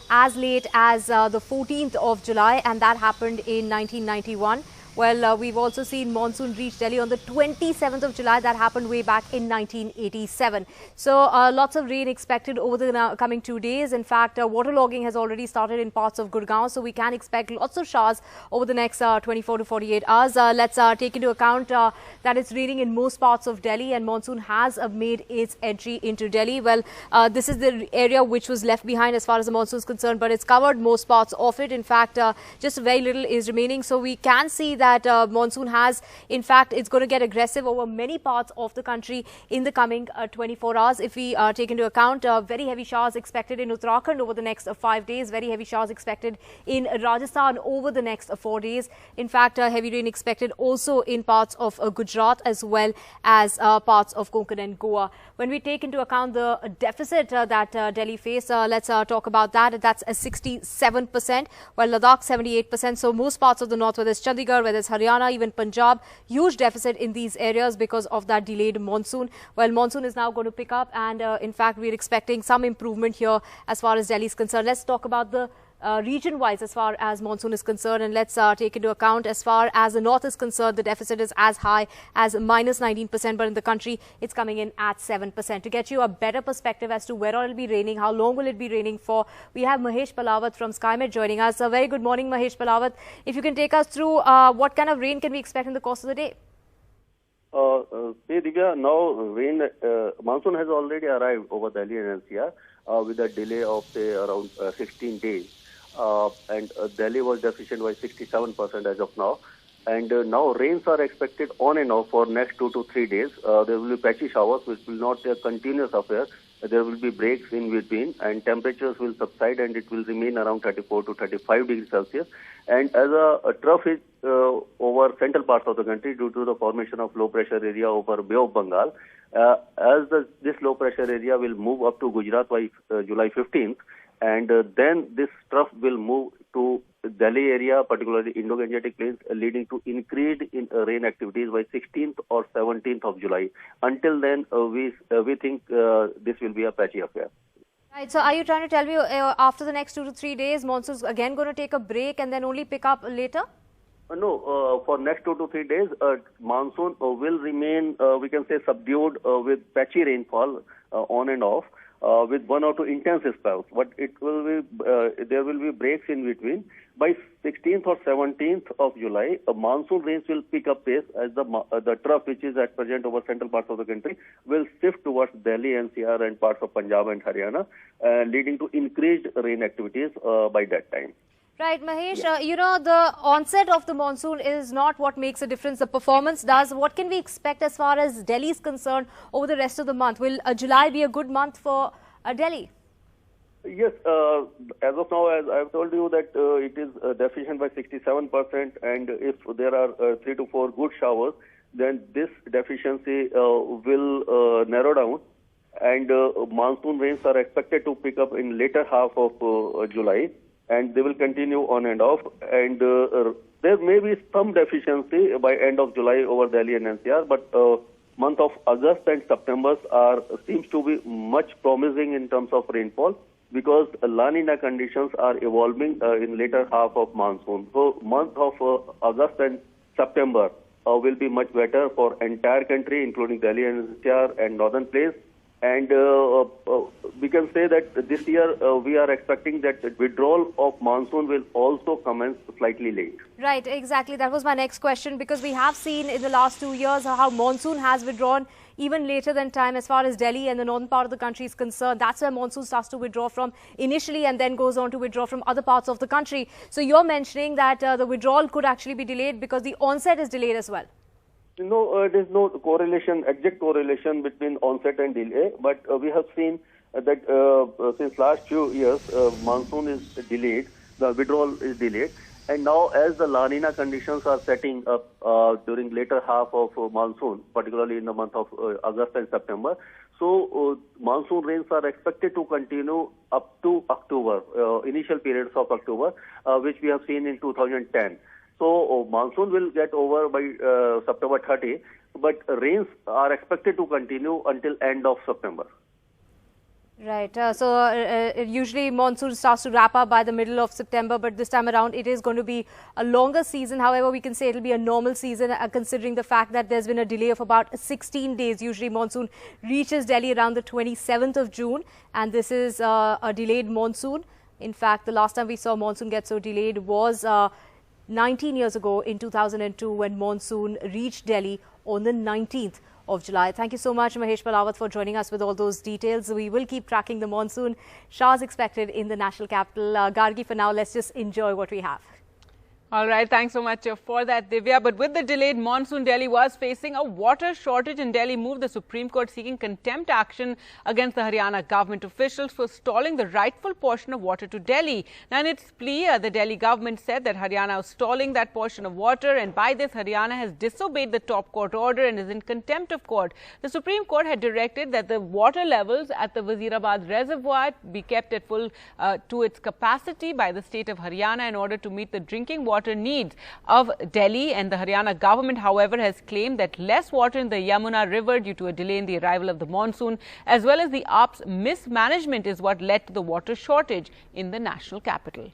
as late as the 14th of July, and that happened in 1991. Well, we've also seen monsoon reach Delhi on the 27th of July. That happened way back in 1987. So lots of rain expected over the coming 2 days. In fact, waterlogging has already started in parts of Gurgaon. So we can expect lots of showers over the next 24 to 48 hours. Let's take into account that it's raining in most parts of Delhi, and monsoon has made its entry into Delhi. Well, this is the area which was left behind as far as the monsoon is concerned, but it's covered most parts of it. In fact, just very little is remaining. So we can see that monsoon has, in fact, it's going to get aggressive over many parts of the country in the coming 24 hours. If we take into account very heavy showers expected in Uttarakhand over the next 5 days, very heavy showers expected in Rajasthan over the next 4 days. In fact, heavy rain expected also in parts of Gujarat as well as parts of Konkan and Goa. When we take into account the deficit that Delhi faced, let's talk about that. That's 67%, while Ladakh 78%. So most parts of the north, whether it's Chandigarh, whether it's Haryana, even Punjab, huge deficit in these areas because of that delayed monsoon. Well, monsoon is now going to pick up, and in fact, we're expecting some improvement here as far as Delhi is concerned. Let's talk about the region-wise as far as monsoon is concerned, and let's take into account as far as the north is concerned, the deficit is as high as -19%, but in the country it's coming in at 7%. To get you a better perspective as to where all it will be raining, how long will it be raining for, we have Mahesh Palawat from SkyMet joining us. A very good morning, Mahesh Palawat. If you can take us through what kind of rain can we expect in the course of the day? Divya, now rain, monsoon has already arrived over Delhi and NCR with a delay of say around 16 days. And Delhi was deficient by 67% as of now. And now rains are expected on and off for next 2 to 3 days. There will be patchy showers, which will not be a continuous affair. There will be breaks in between, and temperatures will subside, and it will remain around 34 to 35 degrees Celsius. And as a trough is over central parts of the country due to the formation of low pressure area over Bay of Bengal, as this low pressure area will move up to Gujarat by July 15th, and then this trough will move to Delhi area, particularly Indo-Gangetic plains, leading to increased rain activities by 16th or 17th of July. Until then, we think this will be a patchy affair. Right. So, are you trying to tell me after the next 2 to 3 days, monsoon is again going to take a break and then only pick up later? No, for next 2 to 3 days, monsoon will remain, we can say, subdued with patchy rainfall on and off. With 1 or 2 intense spells, but it will be there will be breaks in between. By 16th or 17th of July, monsoon rains will pick up pace as the trough, which is at present over central parts of the country, will shift towards Delhi, NCR, and parts of Punjab and Haryana, leading to increased rain activities by that time. Right, Mahesh, you know, the onset of the monsoon is not what makes a difference. The performance does. What can we expect as far as Delhi is concerned over the rest of the month? Will July be a good month for Delhi? Yes, as of now, as I have told you that it is deficient by 67%, and if there are 3 to 4 good showers, then this deficiency will narrow down, and monsoon rains are expected to pick up in later half of July. And they will continue on and off, and there may be some deficiency by end of July over Delhi and NCR, but month of August and September seems to be much promising in terms of rainfall, because La Nina conditions are evolving in later half of monsoon. So month of August and September will be much better for entire country, including Delhi and NCR and northern plains. And we can say that this year we are expecting that the withdrawal of monsoon will also commence slightly late. Right, exactly. That was my next question, because we have seen in the last 2 years how monsoon has withdrawn even later than time as far as Delhi and the northern part of the country is concerned. That's where monsoon starts to withdraw from initially and then goes on to withdraw from other parts of the country. So you're mentioning that the withdrawal could actually be delayed because the onset is delayed as well. No, there is no correlation, exact correlation between onset and delay, but we have seen that since last few years, monsoon is delayed, the withdrawal is delayed, and now as the La Nina conditions are setting up during later half of monsoon, particularly in the month of August and September, so monsoon rains are expected to continue up to October, initial periods of October, which we have seen in 2010. So monsoon will get over by September 30, but rains are expected to continue until end of September. Right. Usually monsoon starts to wrap up by the middle of September, but this time around it is going to be a longer season. However, we can say it will be a normal season considering the fact that there's been a delay of about 16 days. Usually monsoon reaches Delhi around the 27th of June, and this is a delayed monsoon. In fact, the last time we saw monsoon get so delayed was 19 years ago in 2002 when monsoon reached Delhi on the 19th of July. Thank you so much, Mahesh Palawat, for joining us with all those details. We will keep tracking the monsoon. Showers expected in the national capital. Gargi, for now, let's just enjoy what we have. All right, thanks so much for that, Divya. But with the delayed monsoon, Delhi was facing a water shortage. In Delhi moved the Supreme Court seeking contempt action against the Haryana government officials for stalling the rightful portion of water to Delhi. Now, in its plea, the Delhi government said that Haryana was stalling that portion of water, and by this, Haryana has disobeyed the top court order and is in contempt of court. The Supreme Court had directed that the water levels at the Wazirabad reservoir be kept at full to its capacity by the state of Haryana in order to meet the drinking water needs of Delhi, and the Haryana government, however, has claimed that less water in the Yamuna river due to a delay in the arrival of the monsoon as well as the AAP's mismanagement is what led to the water shortage in the national capital.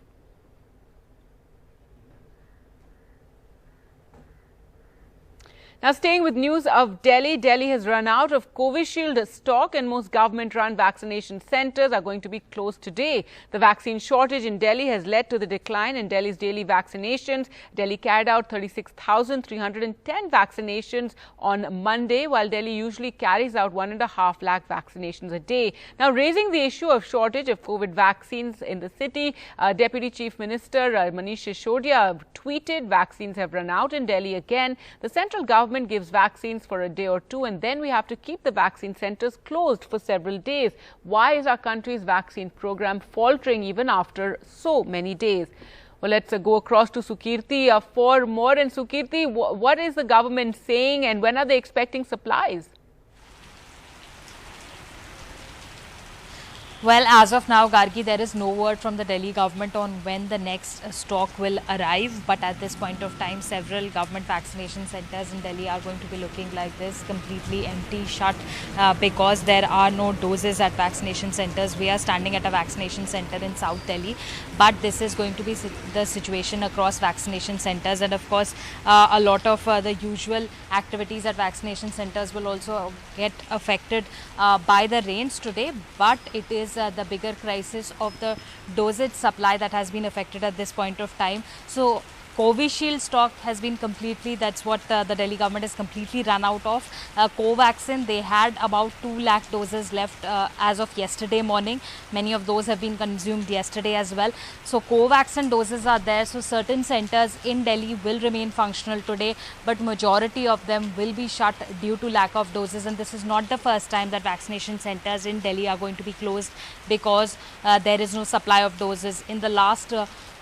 Now, staying with news of Delhi, Delhi has run out of Covishield stock and most government-run vaccination centres are going to be closed today. The vaccine shortage in Delhi has led to the decline in Delhi's daily vaccinations. Delhi carried out 36,310 vaccinations on Monday, while Delhi usually carries out 1.5 lakh vaccinations a day. Now, raising the issue of shortage of COVID vaccines in the city, Deputy Chief Minister Manish Sisodia tweeted, "Vaccines have run out in Delhi again. The central government gives vaccines for a day or two and then we have to keep the vaccine centres closed for several days. Why is our country's vaccine program faltering even after so many days?" Well, let's go across to Sukirti for more. And Sukirti, what is the government saying and when are they expecting supplies? Well, as of now, Gargi, there is no word from the Delhi government on when the next stock will arrive. But at this point of time, several government vaccination centres in Delhi are going to be looking like this, completely empty, shut, because there are no doses at vaccination centres. We are standing at a vaccination centre in South Delhi, but this is going to be the situation across vaccination centres. And of course, a lot of the usual activities at vaccination centres will also get affected by the rains today. But it is the bigger crisis of the dosage supply that has been affected at this point of time. So Covishield stock has been completely, that's what the Delhi government has completely run out of. Covaxin, they had about 2 lakh doses left as of yesterday morning. Many of those have been consumed yesterday as well. So Covaxin doses are there. So certain centers in Delhi will remain functional today, but majority of them will be shut due to lack of doses. And this is not the first time that vaccination centers in Delhi are going to be closed because there is no supply of doses. In the last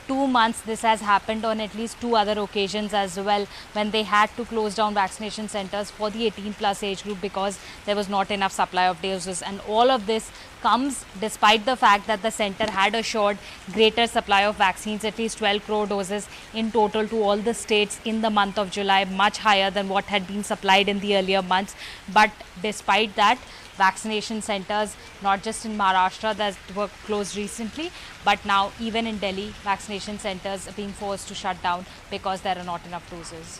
2 months, this has happened on at least 2 other occasions as well, when they had to close down vaccination centers for the 18+ age group because there was not enough supply of doses. And all of this comes despite the fact that the center had assured greater supply of vaccines, at least 12 crore doses in total to all the states in the month of July, much higher than what had been supplied in the earlier months. But despite that, vaccination centers, not just in Maharashtra that were closed recently, but now even in Delhi, vaccination centers are being forced to shut down because there are not enough doses.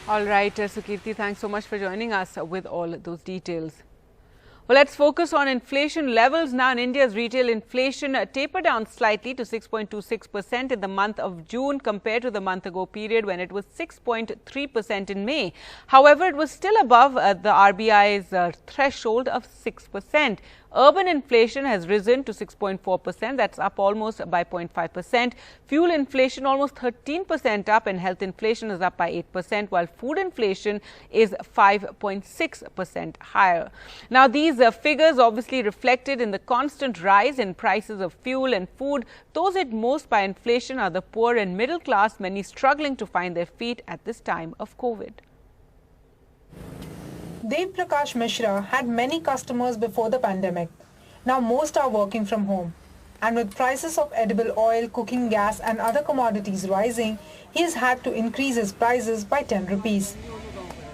All right, Sukirti, thanks so much for joining us with all those details. Well, let's focus on inflation levels now. In India's retail inflation tapered down slightly to 6.26% in the month of June compared to the month ago period when it was 6.3% in May. However, it was still above the RBI's threshold of 6%. Urban inflation has risen to 6.4%. That's up almost by 0.5%. Fuel inflation almost 13% up, and health inflation is up by 8%, while food inflation is 5.6% higher. Now, these figures obviously reflected in the constant rise in prices of fuel and food. Those hit most by inflation are the poor and middle class, many struggling to find their feet at this time of COVID. Dev Prakash Mishra had many customers before the pandemic. Now most are working from home. And with prices of edible oil, cooking gas and other commodities rising, he has had to increase his prices by 10 rupees.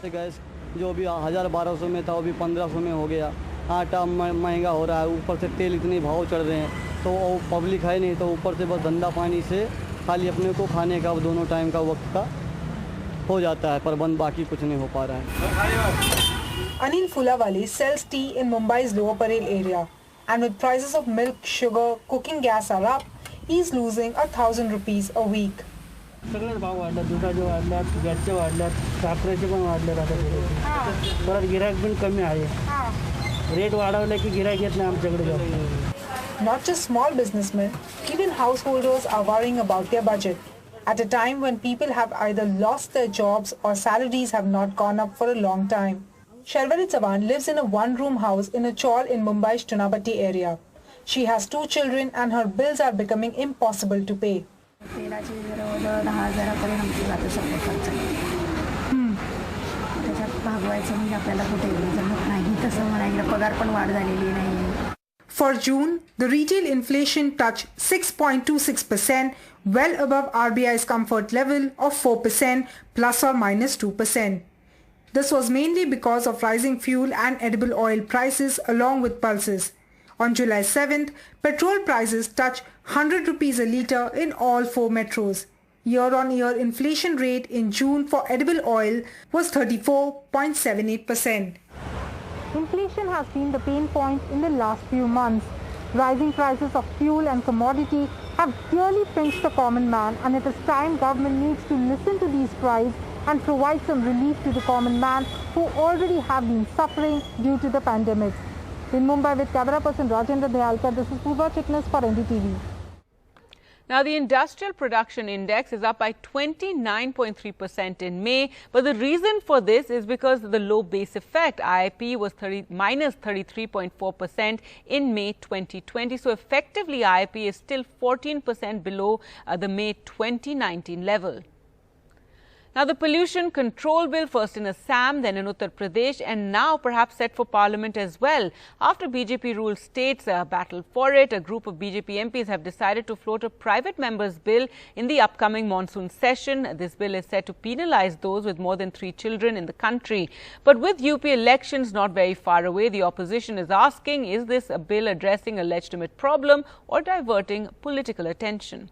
Gas जो भी 1000-1200 में था वो भी 1500 में हो गया. आटा महंगा हो रहा है, ऊपर से तेल इतने भाव चढ़ रहे हैं, तो पब्लिक है नहीं, तो ऊपर से बस धंधा पानी से खाली अपने को खाने का दोनों टाइम का वक्त का हो जाता है, प्रबंध बाकी कुछ नहीं हो पा रहा है. Anil Fulawali sells tea in Mumbai's Lower Parel area, and with prices of milk, sugar, cooking gas are up, he is losing 1,000 rupees a week. सगळेच भाव वाढले, दुधाचे वाढल्यात, गॅसचे वाढल्यात, साखरेचे पण वाढले आता परत गिराईक पण कमी आहे. रेट वाढवले की गिराईक येत नाही आमच्याकडे जास्त. Not just small businessmen, even householders are worrying about their budget at a time when people have either lost their jobs or salaries have not gone up for a long time. Sharvali Chavan lives in a one-room house in a chawl in Mumbai's Chunabati area. She has 2 children and her bills are becoming impossible to pay. For June, the retail inflation touched 6.26%, well above RBI's comfort level of 4% plus or minus 2%. This was mainly because of rising fuel and edible oil prices along with pulses. On July 7th, petrol prices touched 100 rupees a litre in all 4 metros. Year-on-year inflation rate in June for edible oil was 34.78%. Inflation has been the pain point in the last few months. Rising prices of fuel and commodity have clearly pinched the common man, and it is time government needs to listen to these cries and provide some relief to the common man who already have been suffering due to the pandemic. In Mumbai with camera person Rajendra Dayalkar, this is Purva Chitnis for NDTV. Now, the industrial production index is up by 29.3% in May, but the reason for this is because of the low base effect. IIP was minus 33.4% in May 2020. So effectively, IIP is still 14% below the May 2019 level. Now, the pollution control bill, first in Assam, then in Uttar Pradesh, and now perhaps set for parliament as well. After BJP ruled states battled for it, a group of BJP MPs have decided to float a private member's bill in the upcoming monsoon session. This bill is set to penalize those with more than 3 children in the country. But with UP elections not very far away, the opposition is asking, is this a bill addressing a legitimate problem or diverting political attention?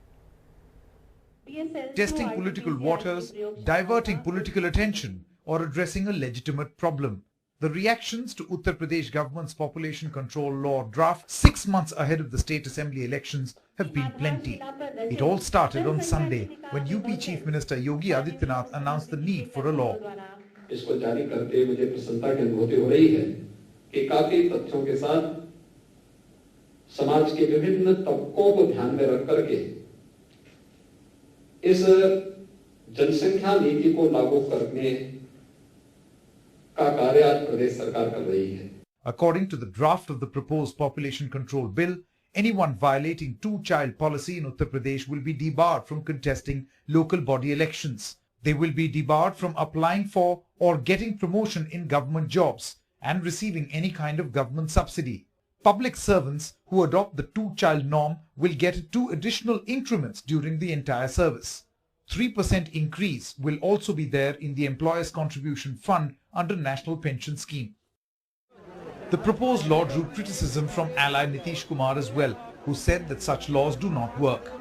Testing political waters, diverting political attention, or addressing a legitimate problem. The reactions to Uttar Pradesh government's population control law draft 6 months ahead of the state assembly elections have been plenty. It all started on Sunday when UP Chief Minister Yogi Adityanath announced the need for a law. इसको जारी करते मुझे प्रसन्नता की अनुभूति हो रही है कि काफी तथ्यों के साथ समाज के विभिन्न तबकों को ध्यान में रख करके इस जनसंख्या नीति को लागू करने का कार्य आज प्रदेश सरकार कर रही है. According to the draft of the proposed population control bill, anyone violating two-child policy in Uttar Pradesh will be debarred from contesting local body elections. They will be debarred from applying for or getting promotion in government jobs and receiving any kind of government subsidy. Public servants who adopt the two-child norm will get 2 additional increments during the entire service. 3% increase will also be there in the Employers' Contribution Fund under National Pension Scheme. The proposed law drew criticism from ally Nitish Kumar as well, who said that such laws do not work.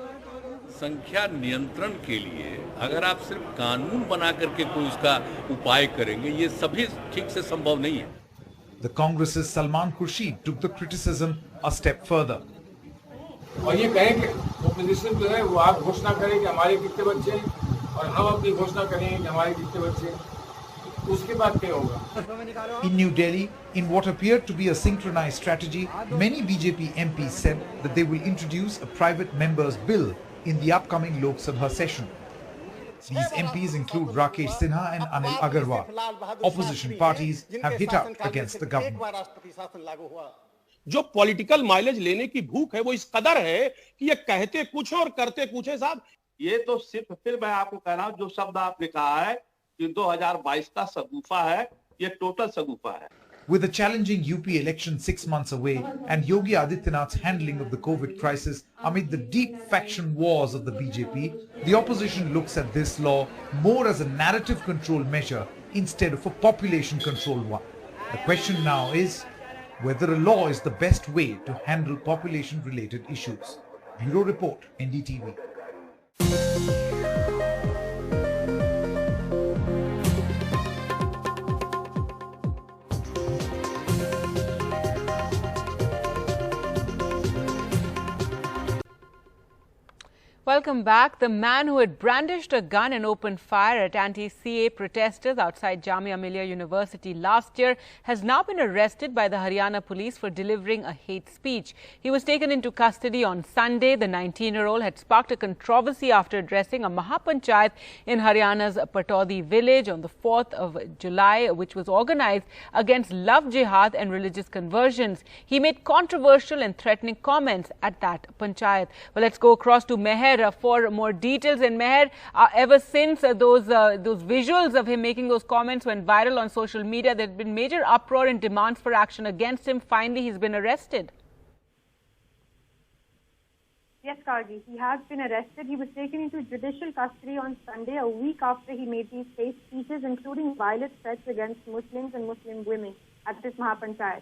संख्या नियंत्रण के लिए अगर आप सिर्फ कानून बना करके कोई उसका उपाय करेंगे, ये सभी ठीक से संभव नहीं है. The Congress's Salman Khurshid took the criticism a step further. और ये कहें कि ओपोजिशन जो है वो आप घोषणा करें कि हमारे कितने बच्चे हैं और हम अपनी घोषणा करेंगे कि हमारे कितने बच्चे हैं, उसके बाद क्या होगा? In New Delhi, in what appeared to be a synchronized strategy, many BJP MPs said that they will introduce a private member's bill in the upcoming Lok Sabha session. These MPs include Rakesh Sinha and Anil Agarwal. Opposition parties have hit out against the government. जो political mileage लेने की भूख है वो इस कदर है कि ये कहते कुछ और करते कुछ है साहब. ये तो सिर्फ फिर मैं आपको कह रहा हूं जो शब्द आपने कहा है कि 2022 का सगुफा है, ये टोटल सगुफा है. With the challenging UP election 6 months away and Yogi Adityanath's handling of the COVID crisis amid the deep faction wars of the BJP, the opposition looks at this law more as a narrative control measure instead of a population control one. The question now is whether a law is the best way to handle population-related issues. Bureau Report, NDTV. Welcome back. The man who had brandished a gun and opened fire at anti-CA protesters outside Jamia Millia University last year has now been arrested by the Haryana police for delivering a hate speech. He was taken into custody on Sunday. The 19-year-old had sparked a controversy after addressing a Mahapanchayat in Haryana's Pataudi village on the 4th of July, which was organized against love jihad and religious conversions. He made controversial and threatening comments at that panchayat. Well, let's go across to Meher for more details. And Meher, ever since those visuals of him making those comments went viral on social media, there had been major uproar and demands for action against him. Finally, he's been arrested. Yes, Kargi, he has been arrested. He was taken into judicial custody on Sunday, a week after he made these hate speeches, including violent threats against Muslims and Muslim women at this Mahapanchayat.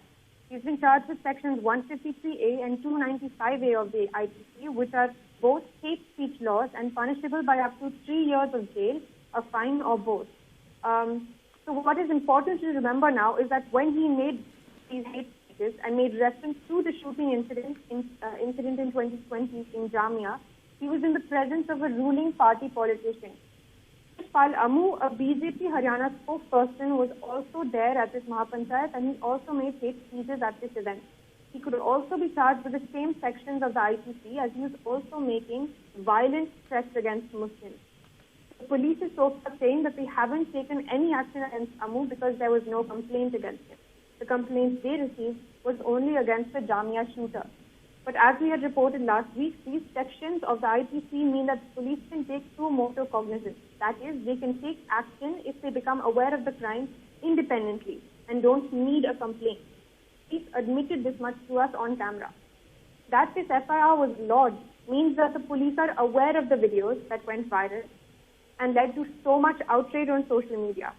He's been charged with sections 153A and 295A of the IPC, which are both hate speech laws and punishable by up to 3 years of jail, a fine, or both. So what is important to remember now is that when he made these hate speeches and made reference to the shooting incident in 2020 in Jamia, he was in the presence of a ruling party politician. Pal Amu, a BJP Haryana spokesperson, was also there at this Mahapanchayat, and he also made hate speeches at this event. He could also be charged with the same sections of the IPC, as he was also making violent threats against Muslims. The police is so far saying that they haven't taken any action against Amu because there was no complaint against him. The complaint they received was only against the Jamia shooter. But as we had reported last week, these sections of the IPC mean that the police can take suo motu cognizance. That is, they can take action if they become aware of the crime independently and don't need a complaint. Police admitted this much to us on camera. That this FIR was lodged means that the police are aware of the videos that went viral and led to so much outrage on social media.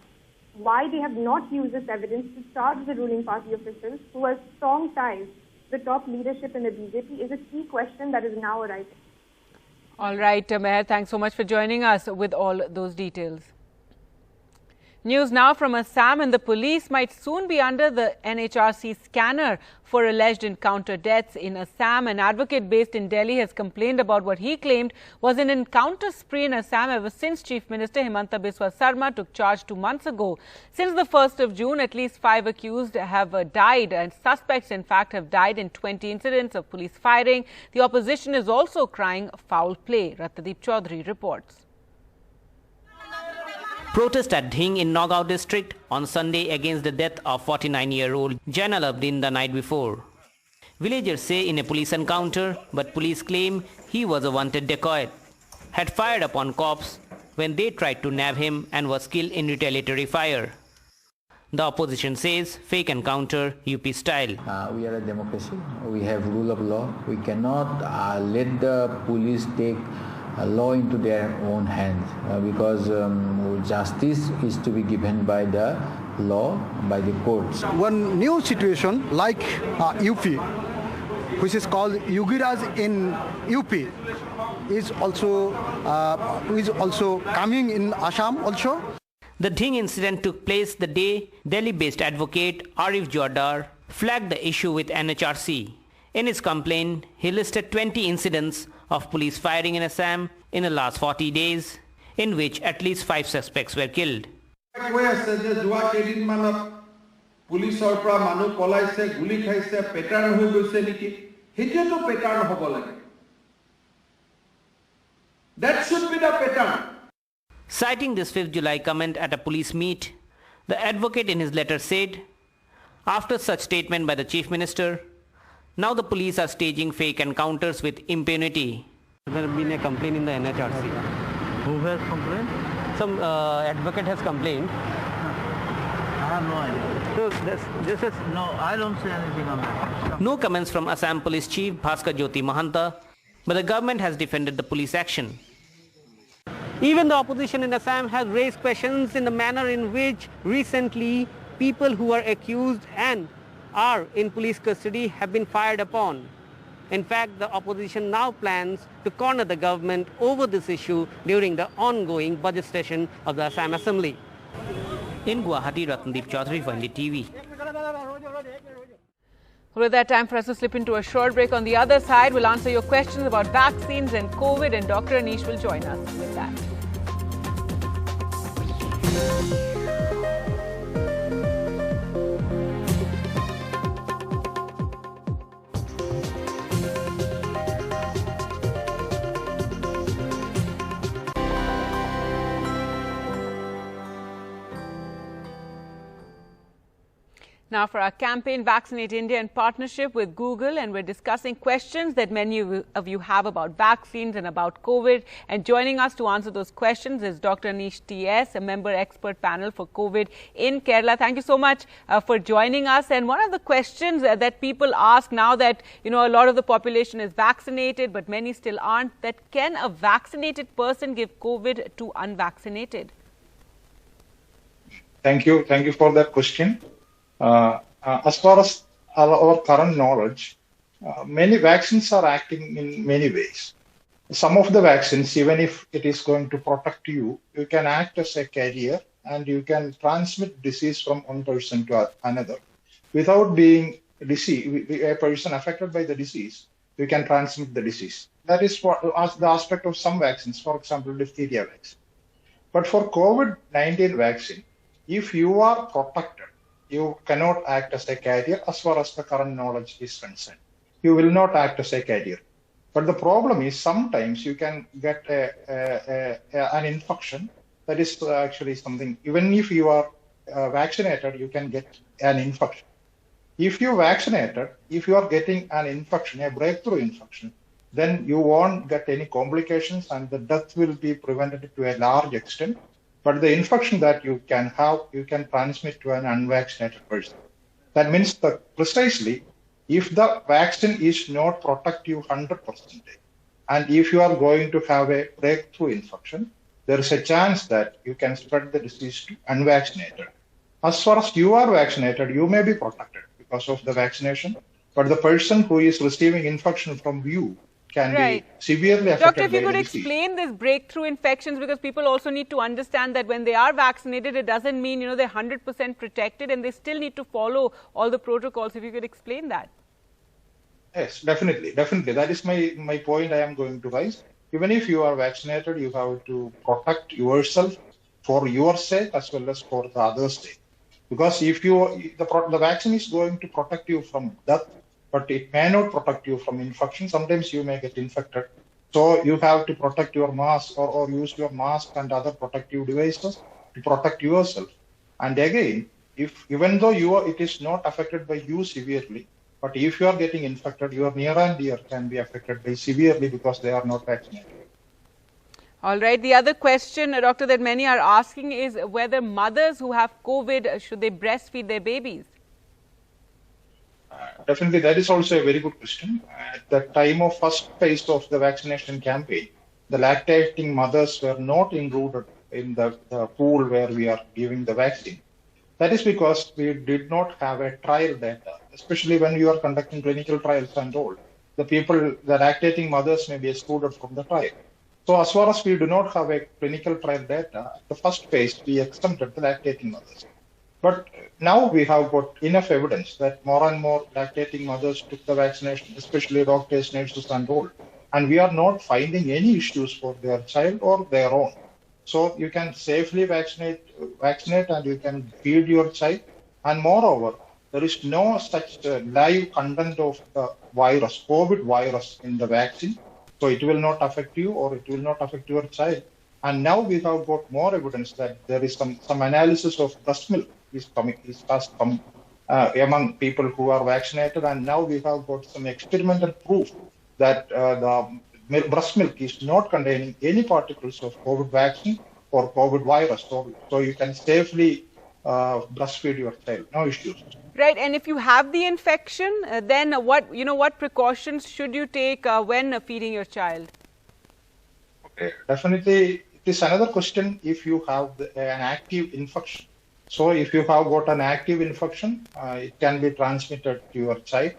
Why they have not used this evidence to charge the ruling party officials who have strong ties to the top leadership in the BJP is a key question that is now arising. All right, Meher, thanks so much for joining us with all those details. News now from Assam, and the police might soon be under the NHRC scanner for alleged encounter deaths in Assam. An advocate based in Delhi has complained about what he claimed was an encounter spree in Assam ever since Chief Minister Himanta Biswa Sarma took charge 2 months ago. Since the 1st of June, at least 5 accused have died, and suspects in fact have died in 20 incidents of police firing. The opposition is also crying foul play. Ratnadeep Chaudhary reports. Protest at Dhing in Nagaon district on Sunday against the death of 49-year-old Jainal Abdin the night before. Villagers say in a police encounter, but police claim he was a wanted dacoit, had fired upon cops when they tried to nab him and was killed in retaliatory fire. The opposition says fake encounter UP style. We are a democracy. We have rule of law. We cannot let the police take law into their own hands because justice is to be given by the law, by the courts. One new situation like UP, which is called Yogiraj in UP, is also coming in Assam also. The Dhing incident took place the day Delhi-based advocate Arif Jordar flagged the issue with NHRC. In his complaint, he listed 20 incidents of police firing in Assam in the last 40 days, in which at least 5 suspects were killed. That should be the pattern. Citing this 5th July comment at a police meet, the advocate in his letter said, after such statement by the Chief Minister, now the police are staging fake encounters with impunity. There has been a complaint in the NHRC. Who has complained? Some advocate has complained. I have no idea. So this is no, I don't say anything on that. No comments from Assam Police Chief Bhaskar Jyoti Mahanta, but the government has defended the police action. Even the opposition in Assam has raised questions in the manner in which recently people who are accused and are in police custody have been fired upon. In fact, the opposition now plans to corner the government over this issue during the ongoing budget session of the Assam Assembly. In Guwahati, Ratnadeep Chaudhary, Valley TV. With that, time for us to slip into a short break. On the other side, we'll answer your questions about vaccines and COVID, and Dr. Anish will join us with that. Now for our campaign, Vaccinate India, in partnership with Google, and we're discussing questions that many of you have about vaccines and about COVID. And joining us to answer those questions is Dr. Anish T.S., a member expert panel for COVID in Kerala. Thank you so much for joining us. And one of the questions that people ask now that, a lot of the population is vaccinated, but many still aren't, that can a vaccinated person give COVID to unvaccinated? Thank you. Thank you for that question. As far as our current knowledge, many vaccines are acting in many ways. some of the vaccines, even if it is going to protect you, you can act as a carrier and you can transmit disease from one person to another. Without being a person affected by the disease, you can transmit the disease. That is what the aspect of some vaccines, for example, diphtheria vaccine. But for COVID-19 vaccine, if you are protected, you cannot act as a carrier as far as the current knowledge is concerned. You will not act as a carrier. But the problem is sometimes you can get an infection that is actually something, even if you are vaccinated, you can get an infection. If you're vaccinated, if you are getting an infection, a breakthrough infection, then you won't get any complications and the death will be prevented to a large extent. But the infection that you can have, you can transmit to an unvaccinated person. That means that precisely, if the vaccine is not protect you 100%, and if you are going to have a breakthrough infection, there is a chance that you can spread the disease to unvaccinated. As far as you are vaccinated, you may be protected because of the vaccination, but the person who is receiving infection from you can be severely affected. Doctor, if you by could the disease. explain this breakthrough infections, because people also need to understand that when they are vaccinated, it doesn't mean, you know, they're 100% protected and they still need to follow all the protocols. If you could explain that. Yes, definitely. That is my point I am going to raise. Even if you are vaccinated, you have to protect yourself for your sake as well as for the other's sake. Because if the vaccine is going to protect you from death, but it may not protect you from infection. Sometimes you may get infected. So you have to protect your mask or use your mask and other protective devices to protect yourself. And again, even though it is not affected by you severely, but if you are getting infected, your near and dear can be affected by severely because they are not vaccinated. All right. The other question, doctor, that many are asking is whether mothers who have COVID, should they breastfeed their babies? Definitely, that is also a very good question. At the time of first phase of the vaccination campaign, the lactating mothers were not included in the pool where we are giving the vaccine. That is because we did not have a trial data, especially when you are conducting clinical trials and all. The lactating mothers may be excluded from the trial. So as far as we do not have a clinical trial data, at the first phase, we exempted the lactating mothers. But now we have got enough evidence that more and more lactating mothers took the vaccination, especially doctors, nurses and all. And we are not finding any issues for their child or their own. So you can safely vaccinate and you can feed your child. And moreover, there is no such live content of the virus, COVID virus in the vaccine. So it will not affect you or it will not affect your child. And now we have got more evidence that there is some analysis of breast milk is coming among people who are vaccinated, and now we have got some experimental proof that the breast milk is not containing any particles of COVID vaccine or COVID virus. So you can safely breastfeed your child, no issues. Right, and if you have the infection, then what precautions should you take when feeding your child? Okay, definitely, it is another question if you have an active infection. So if you have got an active infection, it can be transmitted to your child.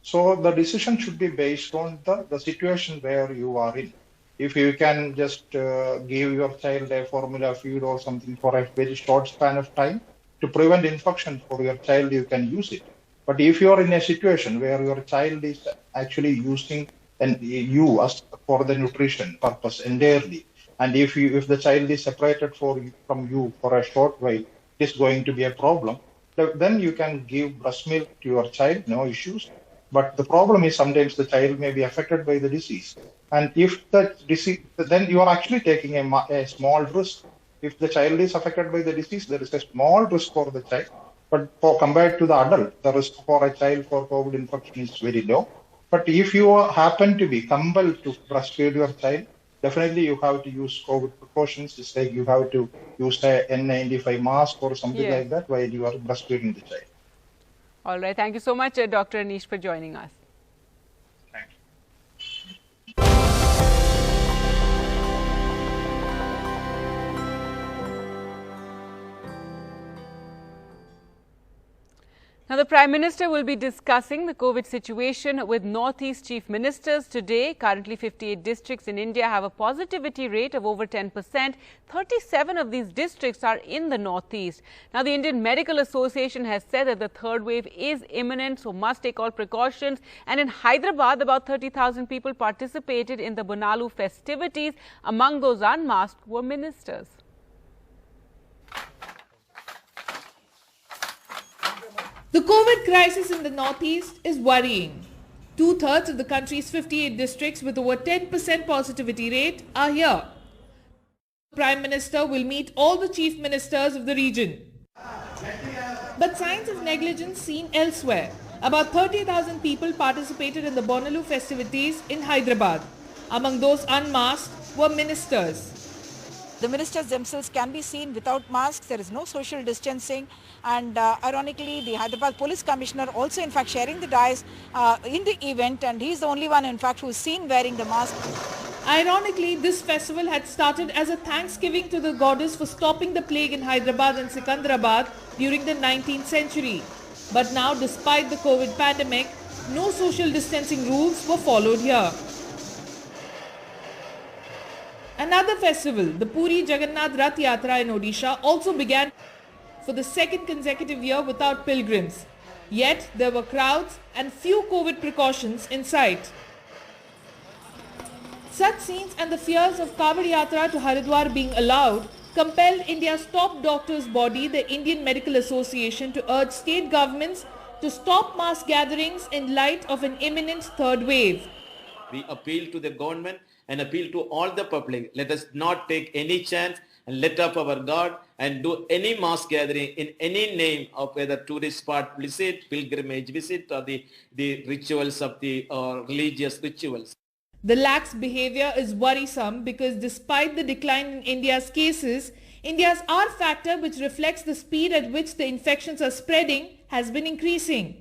So the decision should be based on the situation where you are in. If you can just give your child a formula feed or something for a very short span of time to prevent infection for your child, you can use it. But if you are in a situation where your child is actually using you as for the nutrition purpose entirely, and if the child is separated from you for a short while, is going to be a problem, then you can give breast milk to your child, no issues. But the problem is sometimes the child may be affected by the disease. And if the disease, then you are actually taking a small risk. If the child is affected by the disease, there is a small risk for the child. But compared to the adult, the risk for a child for COVID infection is very low. But if you happen to be compelled to breastfeed your child, definitely you have to use COVID precautions. It's like you have to use a N95 mask or something like that while you are breastfeeding the child. All right. Thank you so much, Dr. Anish, for joining us. Thank you. Now, the Prime Minister will be discussing the COVID situation with Northeast Chief Ministers today. Currently, 58 districts in India have a positivity rate of over 10%. 37 of these districts are in the Northeast. Now, the Indian Medical Association has said that the third wave is imminent, so must take all precautions. And in Hyderabad, about 30,000 people participated in the Bonalu festivities. Among those unmasked were ministers. The COVID crisis in the Northeast is worrying. 2/3 of the country's 58 districts with over 10% positivity rate are here. The Prime Minister will meet all the chief ministers of the region. But signs of negligence seen elsewhere. About 30,000 people participated in the Bonalu festivities in Hyderabad. Among those unmasked were ministers. The ministers themselves can be seen without masks. There is no social distancing. And ironically, the Hyderabad Police Commissioner also in fact sharing the dais in the event, and he's the only one in fact who is seen wearing the mask. Ironically, this festival had started as a thanksgiving to the goddess for stopping the plague in Hyderabad and Sikandrabad during the 19th century. But now, despite the COVID pandemic, no social distancing rules were followed here. Another festival, the Puri Jagannath Rath Yatra in Odisha, also began for the second consecutive year without pilgrims. Yet there were crowds and few COVID precautions in sight. Such scenes and the fears of Kavod Yatra to Haridwar being allowed compelled India's top doctors' body, the Indian Medical Association, to urge state governments to stop mass gatherings in light of an imminent third wave. We appeal to the government and appeal to all the public. Let us not take any chance and let up our guard and do any mass gathering in any name of whether tourist spot visit, pilgrimage visit, or the rituals of the religious rituals. The lax behavior is worrisome because despite the decline in India's cases, India's R factor, which reflects the speed at which the infections are spreading, has been increasing.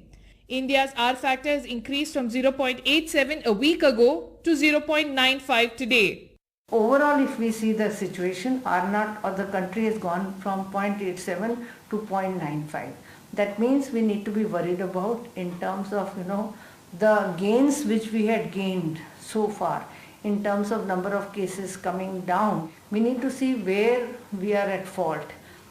India's R factor has increased from 0.87 a week ago to 0.95 today. Overall, if we see the situation, R0 of the country has gone from 0.87 to 0.95. That means we need to be worried about in terms of, the gains which we had gained so far in terms of number of cases coming down. We need to see where we are at fault.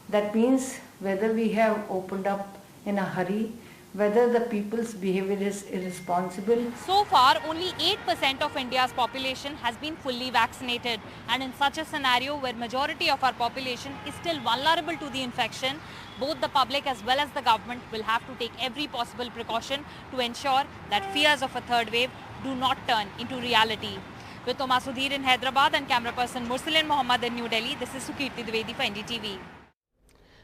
That means whether we have opened up in a hurry, whether the people's behavior is irresponsible. So far, only 8% of India's population has been fully vaccinated. And in such a scenario where majority of our population is still vulnerable to the infection, both the public as well as the government will have to take every possible precaution to ensure that fears of a third wave do not turn into reality. With Thomas Sudhir in Hyderabad and camera person Mursalin Mohammad in New Delhi, this is Sukirti Dwivedi for NDTV.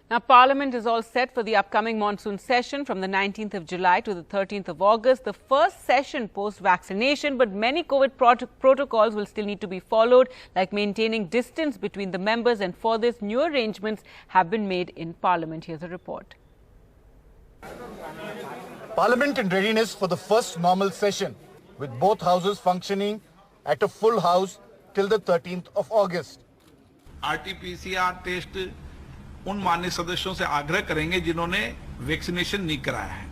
Now, Parliament is all set for the upcoming monsoon session from the 19th of July to the 13th of August, the first session post-vaccination, but many COVID protocols will still need to be followed, like maintaining distance between the members, and for this, new arrangements have been made in Parliament. Here's a report. Parliament in readiness for the first normal session, with both houses functioning at a full house till the 13th of August. RT-PCR test उन माननीय सदस्यों से आग्रह करेंगे जिन्होंने vaccination नहीं कराया है।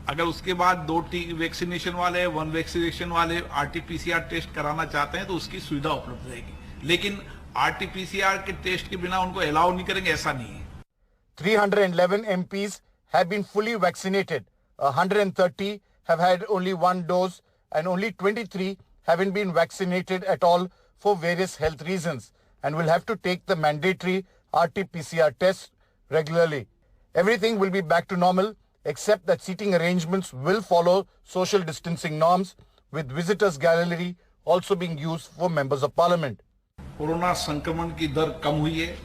अगर उसके बाद 2 वैक्सीनेशन वाले 1 वैक्सीनेशन वाले RT-PCR टेस्ट कराना चाहते हैं तो उसकी सुविधा उपलब्ध रहेगी, लेकिन RT-PCR के टेस्ट के बिना उनको अलाउ नहीं करेंगे, ऐसा नहीं है। 311 MPs have been fully vaccinated. 130 have had only 1 dose and only 23 haven't been vaccinated at all for various health reasons and will have to take the mandatory RT-PCR test regularly. Everything will be back to normal except that seating arrangements will follow social distancing norms, with visitors gallery also being used for members of parliament. Corona संक्रमण की दर कम हुई है,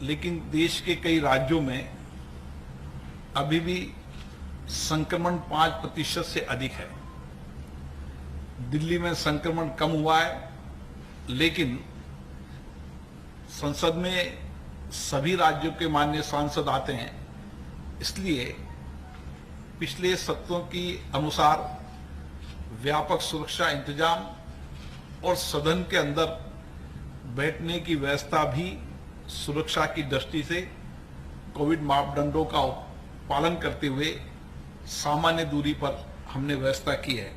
लेकिन देश के कई राज्यों में अभी भी संक्रमण 5% से अधिक है। दिल्ली में संक्रमण कम हुआ है, लेकिन संसद में सभी राज्यों के माननीय सांसद आते हैं, इसलिए पिछले सत्रों की अनुसार व्यापक सुरक्षा इंतजाम और सदन के अंदर बैठने की व्यवस्था भी सुरक्षा की दृष्टि से कोविड मापदंडों का पालन करते हुए सामान्य दूरी पर हमने व्यवस्था की है।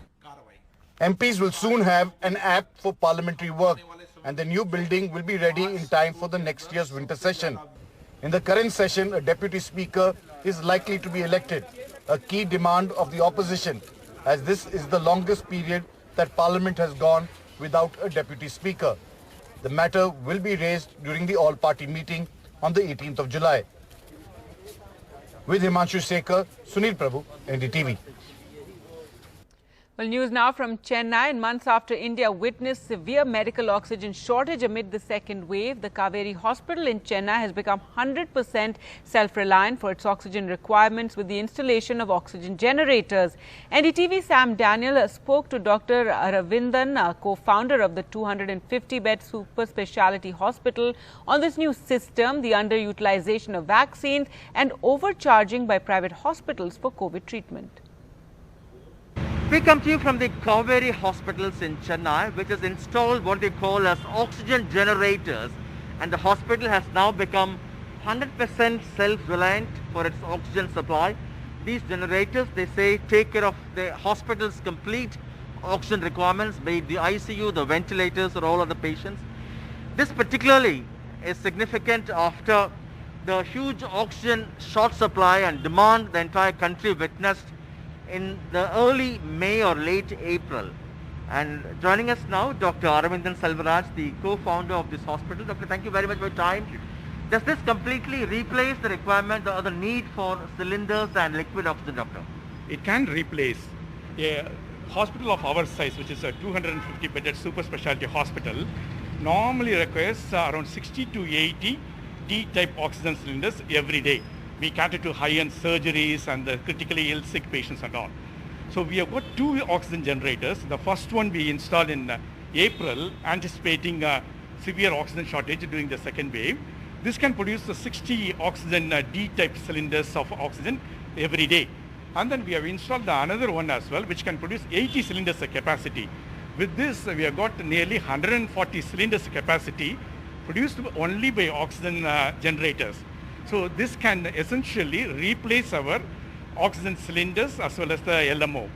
MPs will soon have an app for parliamentary work, and the new building will be ready in time for the next year's winter session. In the current session, a deputy speaker is likely to be elected, a key demand of the opposition, as this is the longest period that Parliament has gone without a deputy speaker. The matter will be raised during the all-party meeting on the 18th of July. With Himanshu Sekhar, Sunil Prabhu, NDTV. Well, news now from Chennai. In months after India witnessed severe medical oxygen shortage amid the second wave, the Kaveri Hospital in Chennai has become 100% self-reliant for its oxygen requirements with the installation of oxygen generators. NDTV Sam Daniel spoke to Dr. Ravindan, co-founder of the 250-bed super speciality hospital, on this new system, the underutilization of vaccines and overcharging by private hospitals for COVID treatment. We come to you from the Kaveri Hospitals in Chennai, which has installed what they call as oxygen generators, and the hospital has now become 100% self-reliant for its oxygen supply. These generators, they say, take care of the hospital's complete oxygen requirements, be it the ICU, the ventilators, or all other patients. This particularly is significant after the huge oxygen short supply and demand the entire country witnessed in the early May or late April. And joining us now, Dr. Aravindan Selvaraj, the co-founder of this hospital. Doctor, thank you very much for your time. Does this completely replace the requirement or the need for cylinders and liquid oxygen, doctor? It can replace. A hospital of our size, which is a 250-bedded super specialty hospital, normally requires around 60 to 80 D-type oxygen cylinders every day. We cater to high-end surgeries and the critically ill sick patients and all. So we have got 2 oxygen generators. The first one we installed in April, anticipating a severe oxygen shortage during the second wave. This can produce 60 oxygen D-type cylinders of oxygen every day. And then we have installed another one as well, which can produce 80 cylinders of capacity. With this, we have got nearly 140 cylinders of capacity produced only by oxygen generators. So this can essentially replace our oxygen cylinders as well as the LMO.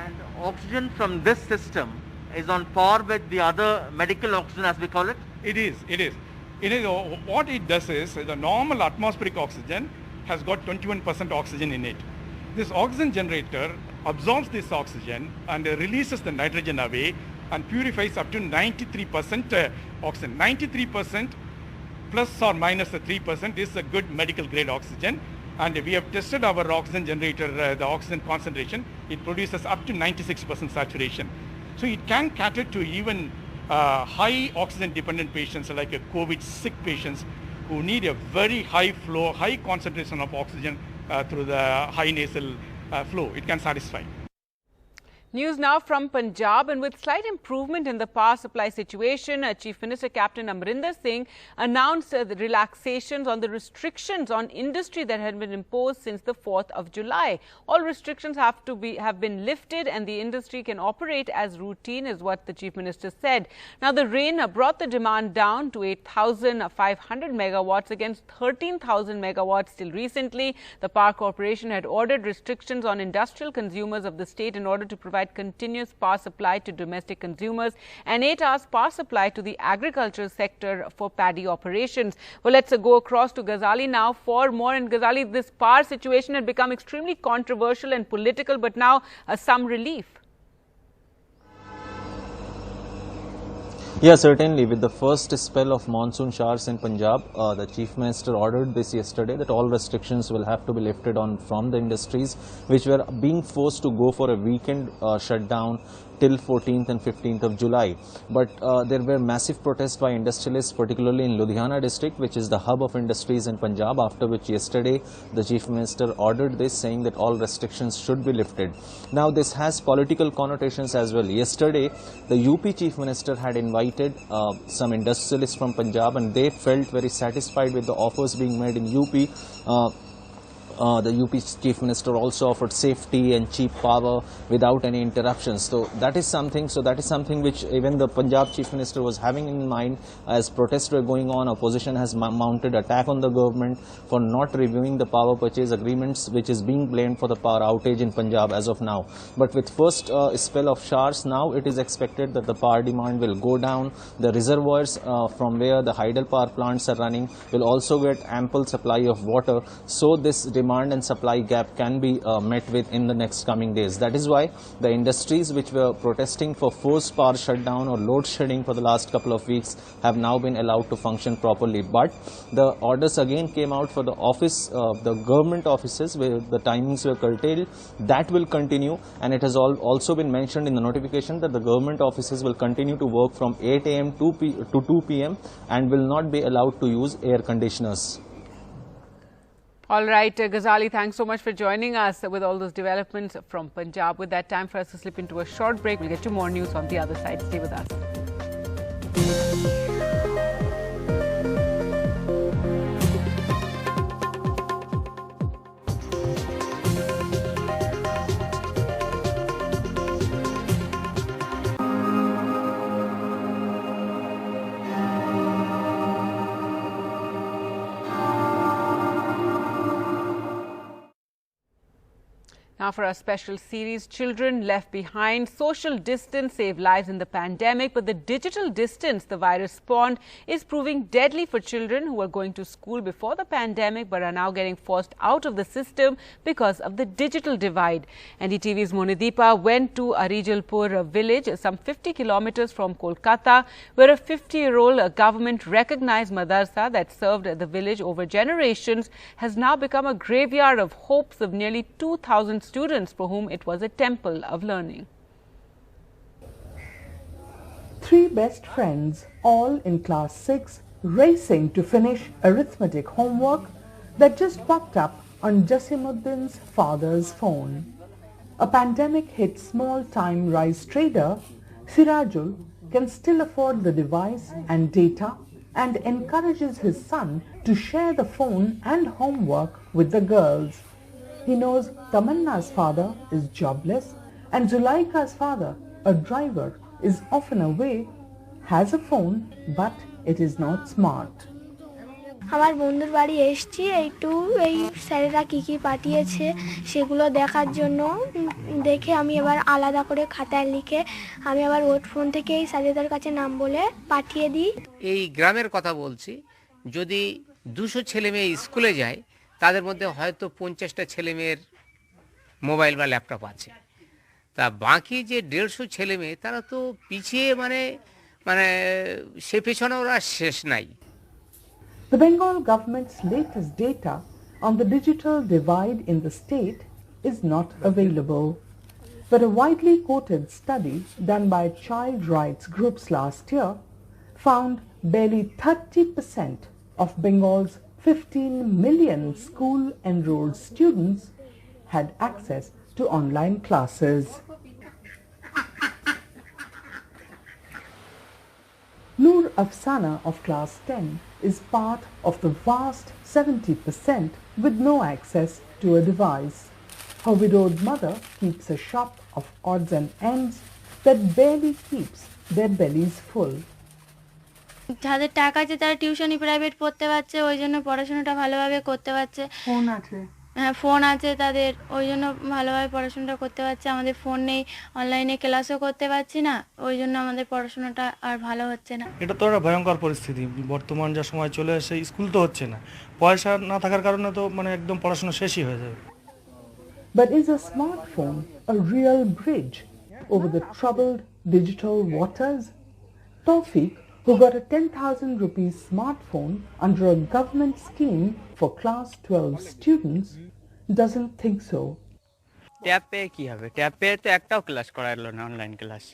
And oxygen from this system is on par with the other medical oxygen, as we call it? It is. What it does is, the normal atmospheric oxygen has got 21% oxygen in it. This oxygen generator absorbs this oxygen and releases the nitrogen away and purifies up to 93% oxygen. 93% plus or minus the 3% is a good medical grade oxygen, and we have tested our oxygen generator, the oxygen concentration. It produces up to 96% saturation. So it can cater to even high oxygen dependent patients like COVID sick patients who need a very high flow, high concentration of oxygen through the high nasal flow. It can satisfy. News now from Punjab, and with slight improvement in the power supply situation, Chief Minister Captain Amrinder Singh announced the relaxations on the restrictions on industry that had been imposed since the 4th of July. All restrictions have been lifted and the industry can operate as routine, is what the Chief Minister said. Now, the rain brought the demand down to 8,500 megawatts against 13,000 megawatts till recently. The Power Corporation had ordered restrictions on industrial consumers of the state in order to provide continuous power supply to domestic consumers and 8 hours power supply to the agricultural sector for paddy operations. Well, let's go across to Ghazali now for more. And Ghazali, this power situation had become extremely controversial and political, but now some relief. Yeah, certainly. With the first spell of monsoon showers in Punjab, the Chief Minister ordered this yesterday that all restrictions will have to be lifted from the industries which were being forced to go for a weekend shutdown till 14th and 15th of July. But there were massive protests by industrialists, particularly in Ludhiana district, which is the hub of industries in Punjab, after which yesterday the Chief Minister ordered this, saying that all restrictions should be lifted. Now, this has political connotations as well. Yesterday, the UP Chief Minister had invited some industrialists from Punjab, and they felt very satisfied with the offers being made in UP. the UP Chief Minister also offered safety and cheap power without any interruptions. So that is something which even the Punjab Chief Minister was having in mind as protests were going on. Opposition has mounted attack on the government for not reviewing the power purchase agreements, which is being blamed for the power outage in Punjab as of now. But with first spell of showers, now it is expected that the power demand will go down. The reservoirs from where the hydel power plants are running will also get ample supply of water, so this demand and supply gap can be met with in the next coming days. That is why the industries which were protesting for forced power shutdown or load shedding for the last couple of weeks have now been allowed to function properly. But the orders again came out for the the government offices where the timings were curtailed. That will continue, and it has also been mentioned in the notification that the government offices will continue to work from 8 a.m. to 2 p.m. and will not be allowed to use air conditioners. All right, Ghazali, thanks so much for joining us with all those developments from Punjab. With that, time for us to slip into a short break. We'll get to more news on the other side. Stay with us. Now for our special series, Children Left Behind. Social distance saved lives in the pandemic, but the digital distance the virus spawned is proving deadly for children who were going to school before the pandemic but are now getting forced out of the system because of the digital divide. NDTV's Monideepa went to Arijalpur village, some 50 kilometers from Kolkata, where a 50-year-old government-recognized madrasa that served the village over generations has now become a graveyard of hopes of nearly 2,000 students for whom it was a temple of learning. Three best friends, all in class 6, racing to finish arithmetic homework that just popped up on Jasimuddin's father's phone. A pandemic-hit small-time rice trader, Sirajul can still afford the device and data and encourages his son to share the phone and homework with the girls. He knows Tamanna's father is jobless and Zulaika's father, a driver, is often away, has a phone but it is not smart. আমার বন্ধুর বাড়ি এসেছি একটু এই স্যারেরা কি কি পাঠিয়েছে সেগুলো দেখার জন্য দেখে আমি এবার আলাদা করে খাতায় লিখে আমি আবার ওর ফোন থেকে এই স্যারেদের কাছে নাম বলে পাঠিয়ে দিই। এই গ্রামের কথা বলছি, যদি 200 ছেলে মেয়ে স্কুলে যায় তাদের মধ্যে হয়তো 50টা ছেলে মেয়ের মোবাইল বা ল্যাপটপ আছে, তা বাকি যে 150 ছেলে মেয়ে তারা তো পিছিয়ে মানে সে পেছনে ওরা শেষ নাই। The Bengal government's latest data on the digital divide in the state is not available. But a widely quoted study done by child rights groups last year found barely 30% of Bengal's 15 million school-enrolled students had access to online classes. Noor Afsana of class 10 is part of the vast 70% with no access to a device. Her widowed mother keeps a shop of odds and ends that barely keeps their bellies full. যাদের টাকা আছে তারা টিউশনি private পড়তে পারছে, ওই জন্য পড়াশোনাটা ভালোভাবে করতে পারছে। ফোন আছে, হ্যাঁ ফোন আছে তাদের, ওই জন্য ভালোভাবে পড়াশোনাটা করতে পারছে। আমাদের ফোন নেই, অনলাইনে ক্লাসও করতে পারছি না, ওই জন্য আমাদের পড়াশোনাটা আর ভালো হচ্ছে না। এটা তো একটা ভয়ঙ্কর পরিস্থিতি। বর্তমান যা সময় চলে আসে, স্কুল তো হচ্ছে না, পয়সা না থাকার কারণে তো মানে একদম পড়াশোনা শেষই হয়ে যাবে। But is a smartphone a real bridge over the troubled digital waters? Tawfiq, who got a 10,000 rupees smartphone under a government scheme for class 12 students, doesn't think so. Tab পেয়ে কি হবে? ট্যাব পেয়ে তো একটাও ক্লাস করালো না, online class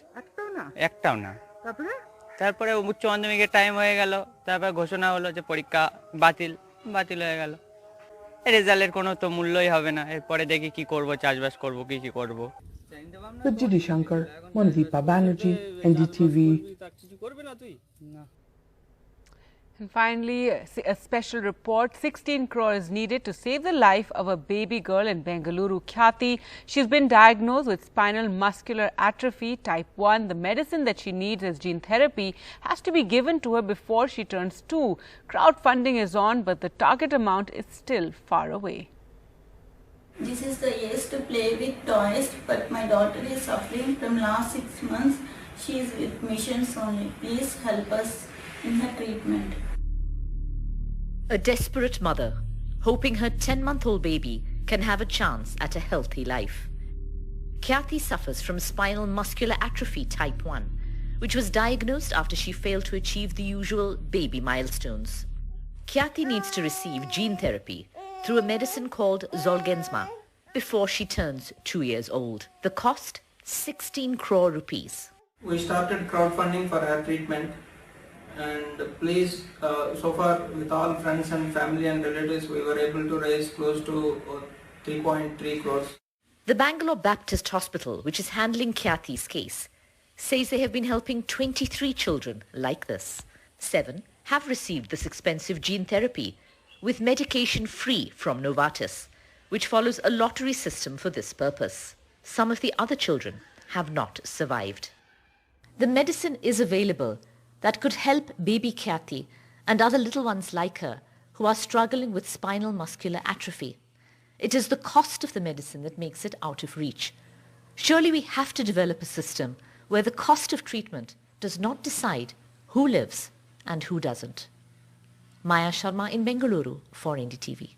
একটাও না। তারপরে উচ্চ মাধ্যমিকের টাইম হয়ে গেল, তারপর ঘোষণা হলো যে পরীক্ষা বাতিল হয়ে গেল। রেজাল্টের কোনো তো মূল্যই হবে না। এরপরে দেখি কি করব, চাষবাস করব কি করব। With Judy Shankar, Monideepa Banerjee, NDTV. And finally, a special report. 16 crore is needed to save the life of a baby girl in Bengaluru, Khyati. She's been diagnosed with spinal muscular atrophy type 1. The medicine that she needs as gene therapy has to be given to her before she turns 2. Crowdfunding is on, but the target amount is still far away. This is the years to play with toys, but my daughter is suffering from last 6 months. She is with missions only. Please help us in her treatment. A desperate mother, hoping her 10-month-old baby can have a chance at a healthy life. Khyati suffers from spinal muscular atrophy type 1, which was diagnosed after she failed to achieve the usual baby milestones. Khyati needs to receive gene therapy through a medicine called Zolgensma before she turns 2 years old. The cost, 16 crore rupees. We started crowdfunding for her treatment, and please, so far with all friends and family and relatives, we were able to raise close to 3.3 crores. The Bangalore Baptist Hospital, which is handling Khyati's case, says they have been helping 23 children like this. 7 have received this expensive gene therapy with medication free from Novartis, which follows a lottery system for this purpose. Some of the other children have not survived. The medicine is available that could help baby Khyati and other little ones like her who are struggling with spinal muscular atrophy. It is the cost of the medicine that makes it out of reach. Surely we have to develop a system where the cost of treatment does not decide who lives and who doesn't. Maya Sharma in Bengaluru for NDTV.